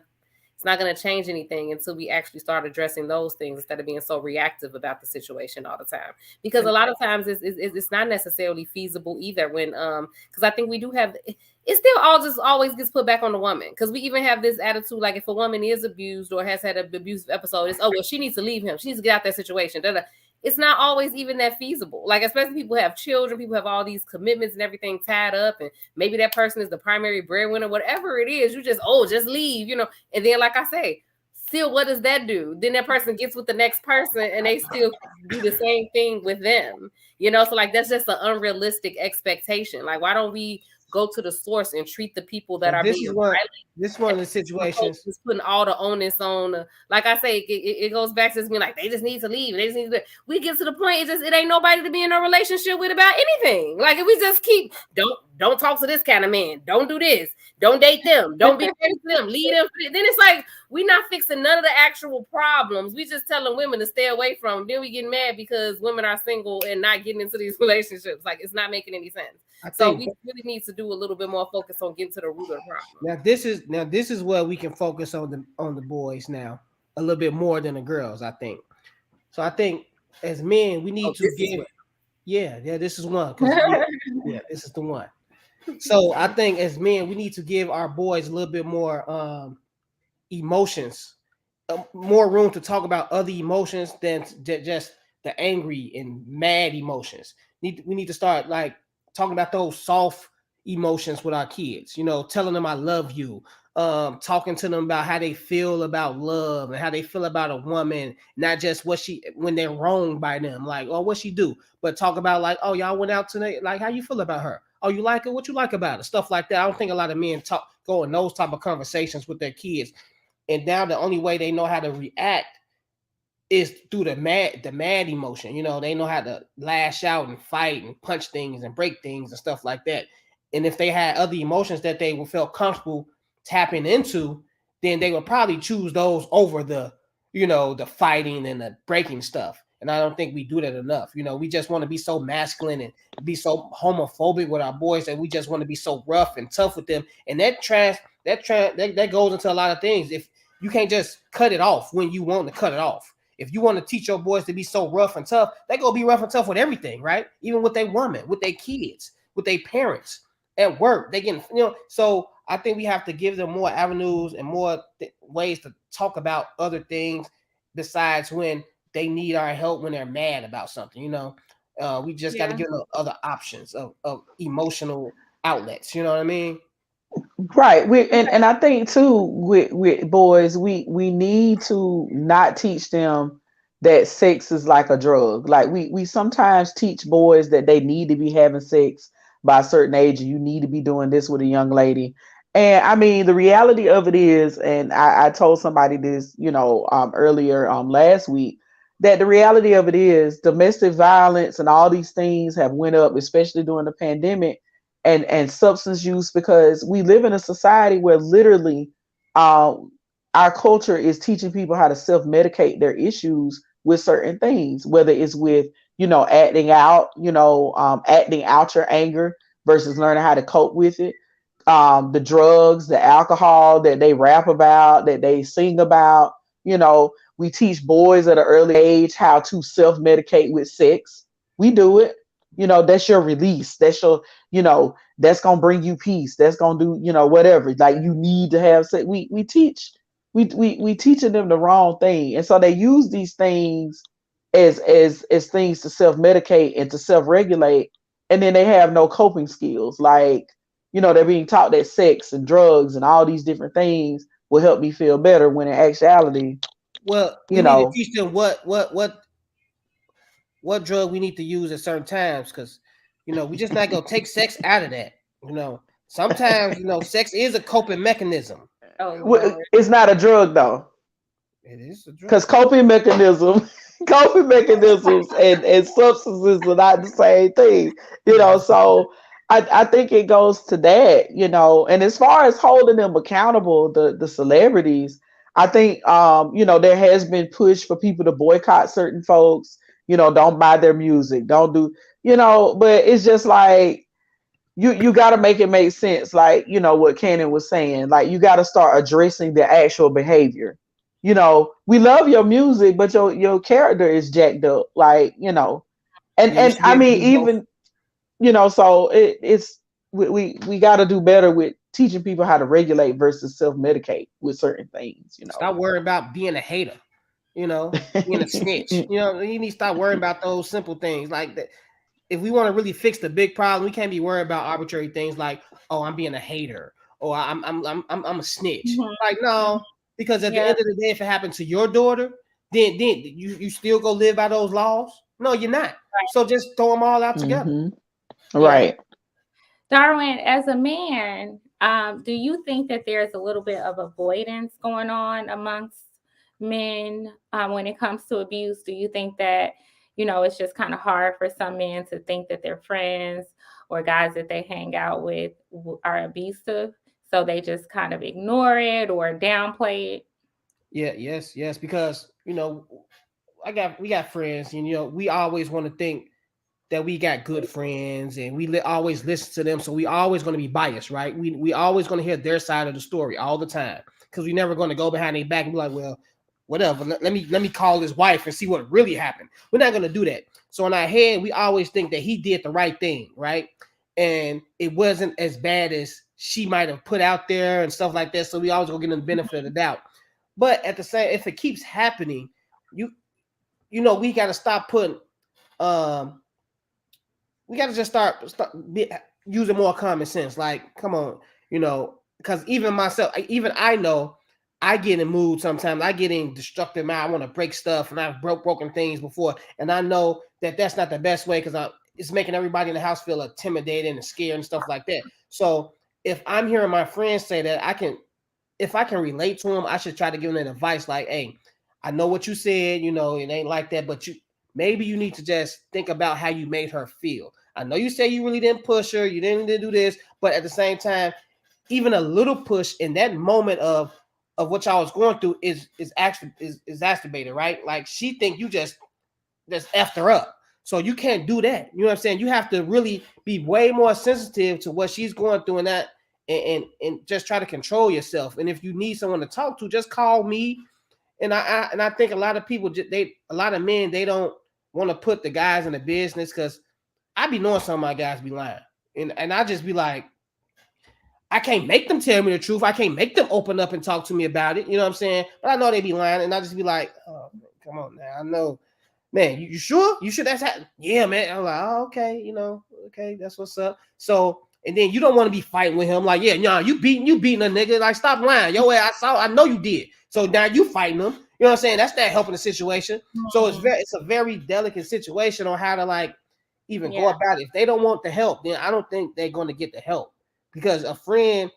change anything until we actually start addressing those things, instead of being so reactive about the situation all the time. Because a lot of times it's not necessarily feasible either. When because I think we do have, it still all just always gets put back on the woman. Because we even have this attitude, like if a woman is abused or has had an abusive episode, it's, oh well, she needs to leave him. She needs to get out that situation. It's not always even that feasible. Like, especially people have children, people have all these commitments and everything tied up, and maybe that person is the primary breadwinner, whatever it is, you just leave, and then, like I say, still, what does that do? Then that person gets with the next person and they still do the same thing with them, so like, that's just an unrealistic expectation. Like, why don't we go to the source and treat the people that are being violent? This is one of the situations. Just putting all the onus on, like I say, it goes back to being like, they just need to leave. They just need to. We get to the point, it ain't nobody to be in a relationship with about anything. Like, if we just keep, don't talk to this kind of man, don't do this, don't date them, don't be married to them, leave them. Then it's like, we're not fixing none of the actual problems. We just telling women to stay away from them. Then we get mad because women are single and not getting into these relationships. Like, it's not making any sense. So we really need to do a little bit more focus on getting to the root of the problem. This is where we can focus on the boys now a little bit more than the girls, I think. So I think as men, we need to give. This is one. This is the one. So I think as men, we need to give our boys a little bit more emotions, more room to talk about other emotions than just the angry and mad emotions. We need to start like talking about those soft emotions with our kids, telling them I love you, talking to them about how they feel about love and how they feel about a woman, not just when they're wronged by them, like, oh, what she do, but talk about like, oh, y'all went out today, like, how you feel about her? Oh, you like her? What you like about her? Stuff like that. I don't think a lot of men go in those type of conversations with their kids. And now the only way they know how to react is through the mad emotion. They know how to lash out and fight and punch things and break things and stuff like that. And if they had other emotions that they would feel comfortable tapping into, then they would probably choose those over the fighting and the breaking stuff. And I don't think we do that enough. We just want to be so masculine and be so homophobic with our boys that we just want to be so rough and tough with them. And that goes into a lot of things. If you can't just cut it off when you want to cut it off. If you want to teach your boys to be so rough and tough, they gonna be rough and tough with everything, right? Even with their woman, with their kids, with their parents, at work. They getting, so I think we have to give them more avenues and more ways to talk about other things besides when they need our help, when they're mad about something. We just got to give them other options of emotional outlets. You know what I mean? Right. And I think too with boys, we need to not teach them that sex is like a drug. Like we sometimes teach boys that they need to be having sex by a certain age, and you need to be doing this with a young lady. And I mean, the reality of it is, and I told somebody this, earlier last week, that the reality of it is domestic violence and all these things have went up, especially during the pandemic, and substance use, because we live in a society where literally our culture is teaching people how to self-medicate their issues with certain things, whether it's with, acting out your anger versus learning how to cope with it. The drugs, the alcohol that they rap about, that they sing about, we teach boys at an early age how to self-medicate with sex. We do it. That's your release. That's your, that's going to bring you peace. That's going to do, whatever. Like, you need to have sex. We teach we teaching them the wrong thing, and so they use these things as things to self medicate and to self regulate, and then they have no coping skills. Like, they're being taught that sex and drugs and all these different things will help me feel better, when in actuality, Well, we need to teach them what drug we need to use at certain times, because we just not gonna take sex out of that. Sometimes sex is a coping mechanism. Oh, it's not a drug though. It is a drug. Because coping mechanisms and substances are not the same thing. So I think it goes to that. And as far as holding them accountable, the celebrities, I think there has been push for people to boycott certain folks. Don't buy their music, don't do, but it's just like, you got to make it make sense. Like, what Cannon was saying, like, you got to start addressing the actual behavior. We love your music, but your character is jacked up. Like, and I mean, even, so it's, we got to do better with teaching people how to regulate versus self-medicate with certain things. Stop worrying about being a hater, being a snitch. You need to stop worrying about those simple things like that. If we want to really fix the big problem, we can't be worried about arbitrary things like, oh, I'm being a hater, or I'm a snitch. Mm-hmm. Like, no, because at the end of the day, if it happened to your daughter, then you still go live by those laws? No, you're not. Right. So just throw them all out together. Mm-hmm. Right. Darwin, as a man, do you think that there's a little bit of avoidance going on amongst men when it comes to abuse? Do you think that it's just kind of hard for some men to think that their friends or guys that they hang out with are abusive, so they just kind of ignore it or downplay it? Yeah, yes, because we got friends, and we always want to think that we got good friends, and we always listen to them, so we always going to be biased, right? We always going to hear their side of the story all the time, because we never going to go behind their back and be like, well, whatever, let me call his wife and see what really happened. We're not going to do that. So in our head, we always think that he did the right thing, right? And it wasn't as bad as she might have put out there and stuff like that. So we always go get them the benefit of the doubt. But at the same, if it keeps happening, we got to stop putting, we got to just start using more common sense. Like, come on, because even myself, even I know, I get in mood sometimes. I get in destructive mind. I want to break stuff, and I've broken things before. And I know that that's not the best way, because it's making everybody in the house feel intimidated and scared and stuff like that. So if I'm hearing my friends say that, if I can relate to them, I should try to give them that advice. Like, hey, I know what you said. It ain't like that, but maybe you need to just think about how you made her feel. I know you say you really didn't push her, you didn't do this, but at the same time, even a little push in that moment of what y'all was going through is actually exacerbated, right? Like, she think you just effed her up. So you can't do that. You know what I'm saying? You have to really be way more sensitive to what she's going through, and that, and just try to control yourself. And if you need someone to talk to, just call me. And I think a lot of people, a lot of men, they don't want to put the guys in the business, because I be knowing some of my guys be lying, and I just be like, I can't make them tell me the truth. I can't make them open up and talk to me about it. You know what I'm saying? But I know they be lying, and I just be like, oh, man, come on now. I know, man, you sure? You sure that's happening? Yeah, man. I'm like, oh, okay, okay, that's what's up. So, and then you don't want to be fighting with him. Like, yeah, nah, you beating a nigga. Like, stop lying. Yo, I know you did. So now you fighting them. You know what I'm saying? That's not helping the situation. Mm-hmm. So it's a very delicate situation on how to, like, even go about it. If they don't want the help, then I don't think they're going to get the help, because a friend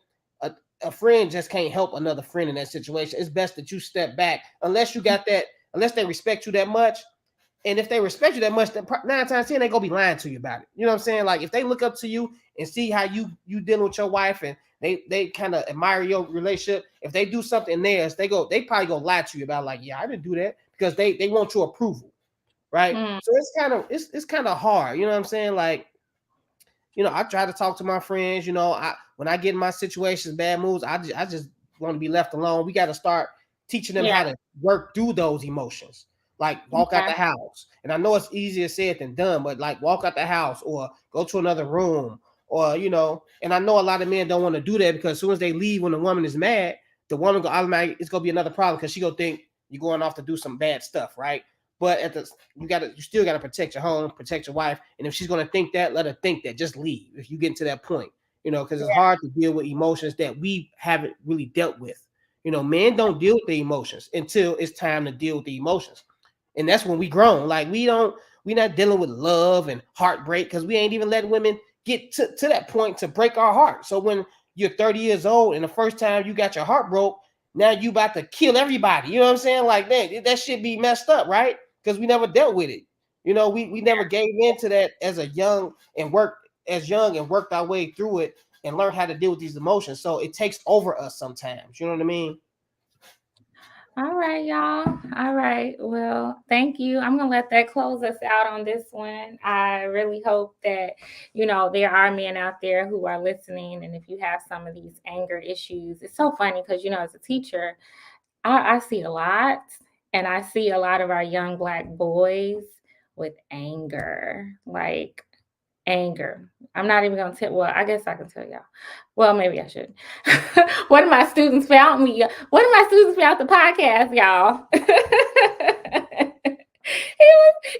just can't help another friend in that situation. It's best that you step back, unless they respect you that much. And if they respect you that much, then 9 times 10 they gonna be lying to you about it. You know what I'm saying? Like, if they look up to you and see how you dealing with your wife, and they kind of admire your relationship, if they do something in theirs, they probably gonna lie to you about, like, yeah, I didn't do that, because they want your approval, right? So it's kind of hard. You know what I'm saying? Like, I try to talk to my friends. When I get in my situations, bad moods, I just want to be left alone. We got to start teaching them how to work through those emotions. Like, walk out the house. And I know it's easier said than done, but, like, walk out the house or go to another room, or, and I know a lot of men don't want to do that, because as soon as they leave when the woman is mad, the woman go automatically, it's gonna be another problem because she gonna think you're going off to do some bad stuff, right? But you still gotta protect your home, protect your wife, and if she's gonna think that, let her think that. Just leave if you get to that point, because it's hard to deal with emotions that we haven't really dealt with. Men don't deal with the emotions until it's time to deal with the emotions, and that's when we grown. Like we're not dealing with love and heartbreak because we ain't even letting women get to that point to break our heart. So when you're 30 years old and the first time you got your heart broke, now you about to kill everybody. You know what I'm saying? Like that shit be messed up, right? Because we never dealt with it. We never gave into that as young and worked our way through it and learned how to deal with these emotions. So it takes over us sometimes. You know what I mean? All right, y'all. All right. Well, thank you. I'm going to let that close us out on this one. I really hope that, there are men out there who are listening. And if you have some of these anger issues, it's so funny because, as a teacher, I see a lot. And I see a lot of our young Black boys with anger, like anger. I'm not even going to tell. Well, I guess I can tell y'all. Well, maybe I should. One of my students found me. One of my students found the podcast, y'all.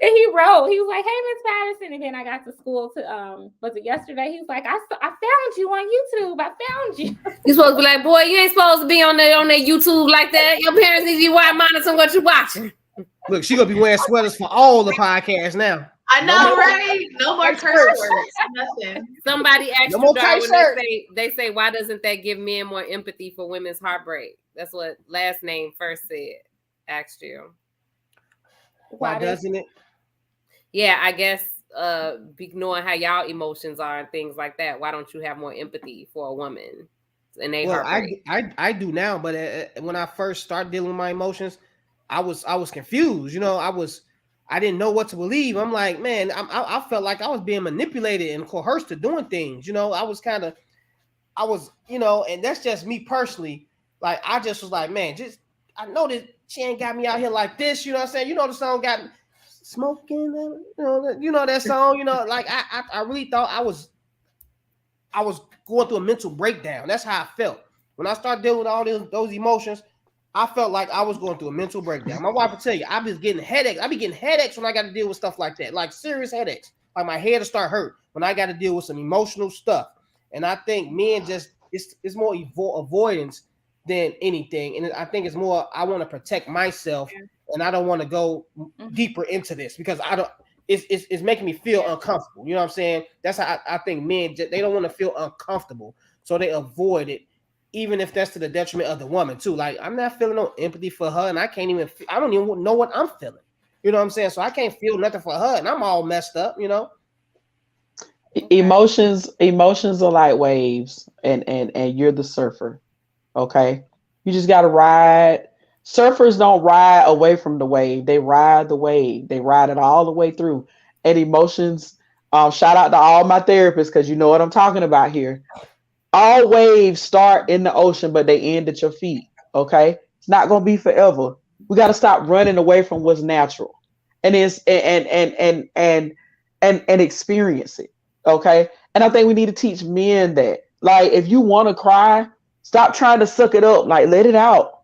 He wrote. He was like, "Hey, Miss Patterson," and then I got to school to was it yesterday? He was like, "I found you on YouTube. I found you." You supposed to be like, "Boy, you ain't supposed to be on that YouTube like that. Your parents need you to monitor what you're watching." Look, she gonna be wearing sweaters for all the podcasts now. I know, right? No more curse words. Nothing. Somebody asked you, Darwin, they say, why doesn't that give men more empathy for women's heartbreak? That's what last name first said. Asked you. Why doesn't it? Yeah, I guess knowing how y'all emotions are and things like that. Why don't you have more empathy for a woman? And I do now, but when I first started dealing with my emotions, I was confused. I didn't know what to believe. I'm like, man, I felt like I was being manipulated and coerced to doing things. And that's just me personally. Like, I just was like, man, I know that she ain't got me out here like this. You know what I'm saying? The song got smoking. That song. Like I really thought I was going through a mental breakdown. That's how I felt when I started dealing with all those emotions. I felt like I was going through a mental breakdown. My wife will tell you, I be getting headaches. I be getting headaches when I got to deal with stuff like that, like serious headaches. Like my head will start hurt when I got to deal with some emotional stuff. And I think men it's more avoidance than anything. And I think it's more, I want to protect myself and I don't want to go deeper into this because it's making me feel uncomfortable. You know what I'm saying? That's how I think men, they don't want to feel uncomfortable. So they avoid it. Even if that's to the detriment of the woman too. Like, I'm not feeling no empathy for her and I don't even know what I'm feeling. You know what I'm saying? So I can't feel nothing for her and I'm all messed up, Emotions are like waves and you're the surfer. Okay. You just got to ride. Surfers don't ride away from the wave. They ride the wave. They ride it all the way through. And emotions, shout out to all my therapists because you know what I'm talking about here. All waves start in the ocean, but they end at your feet. Okay, it's not gonna be forever. We got to stop running away from what's natural, and experience it. Okay, and I think we need to teach men that, like, if you want to cry, stop trying to suck it up. Like, let it out.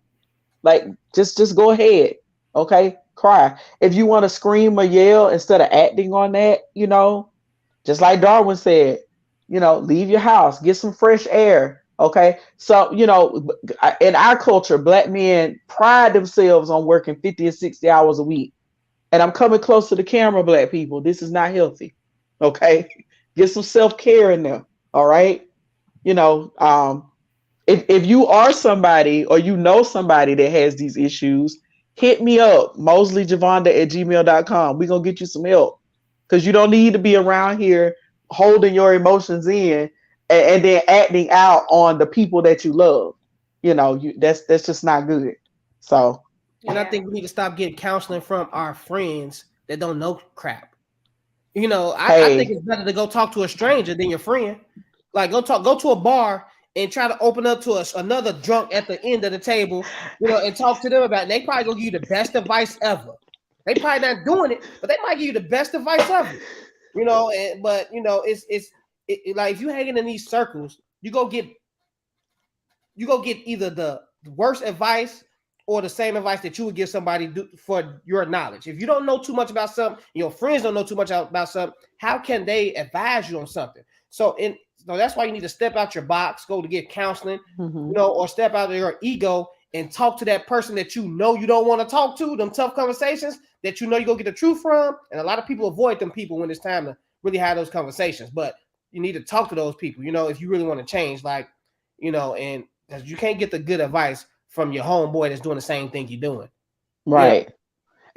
Like, just go ahead. Okay, cry. If you want to scream or yell instead of acting on that, just like Darwin said. Leave your house, get some fresh air. Okay. So, in our culture, Black men pride themselves on working 50 and 60 hours a week. And I'm coming close to the camera, Black people. This is not healthy. Okay. Get some self-care in there. All right. If you are somebody or somebody that has these issues, hit me up, mosleyjavonda@gmail.com. We're going to get you some help because you don't need to be around here holding your emotions in and then acting out on the people that you love. That's just not good. So, and I think we need to stop getting counseling from our friends that don't know crap. I think it's better to go talk to a stranger than your friend. Like, go to a bar and try to open up to another drunk at the end of the table, and talk to them about it. They probably gonna give you the best advice ever. They probably not doing it, but they might give you the best advice ever. It's like if you hanging in these circles, you go get either the worse advice or the same advice that you would give somebody for your knowledge. If you don't know too much about something, your friends don't know too much about something, how can they advise you on something? So that's why you need to step out your box, go to get counseling, or step out of your ego and talk to that person that you know you don't want to talk to, them tough conversations that you know you go get the truth from. And a lot of people avoid them people when it's time to really have those conversations. But you need to talk to those people, if you really want to change, and you can't get the good advice from your homeboy that's doing the same thing you're doing. Right.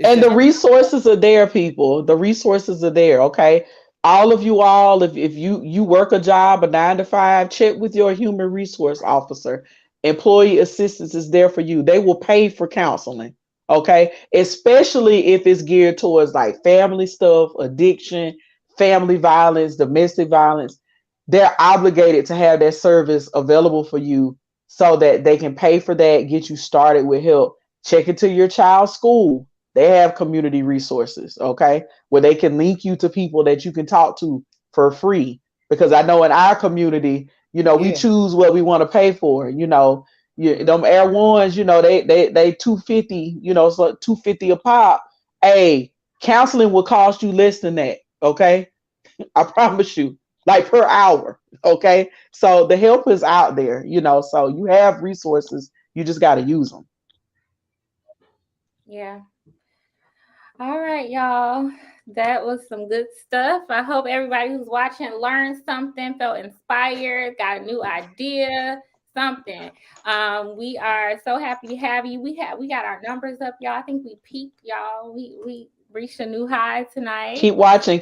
And the resources are there, people. The resources are there. Okay. All of you all, if you work a job, a 9 to 5, check with your human resource officer. Employee assistance is there for you. They will pay for counseling. Okay. Especially if it's geared towards like family stuff, addiction, family violence, domestic violence. They're obligated to have that service available for you so that they can pay for that, get you started with help. Check into your child's school. They have community resources, okay, where they can link you to people that you can talk to for free. Because I know in our community, we choose what we want to pay for. Them Air Ones, they $250, so $250 a pop. Hey, counseling will cost you less than that, okay? I promise you, like per hour, okay? So the help is out there, so you have resources. You just got to use them. Yeah. All right, y'all. That was some good stuff. I hope everybody who's watching learned something, felt inspired, got a new idea, something. We are so happy to have you. We got our numbers up, y'all. I think we peaked, y'all. We reached a new high tonight. Keep watching.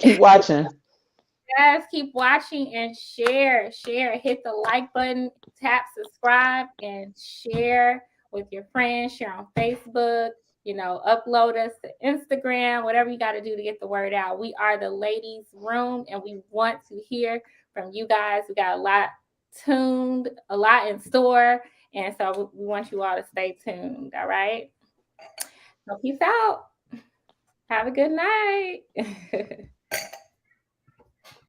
Yes, keep watching and share. Hit the like button, tap subscribe, and share with your friends. Share on Facebook. Upload us to Instagram, whatever you got to do to get the word out. We are the Ladies Room, and we want to hear from you guys. We got a lot in store, and so we want you all to stay tuned. All right. So peace out. Have a good night.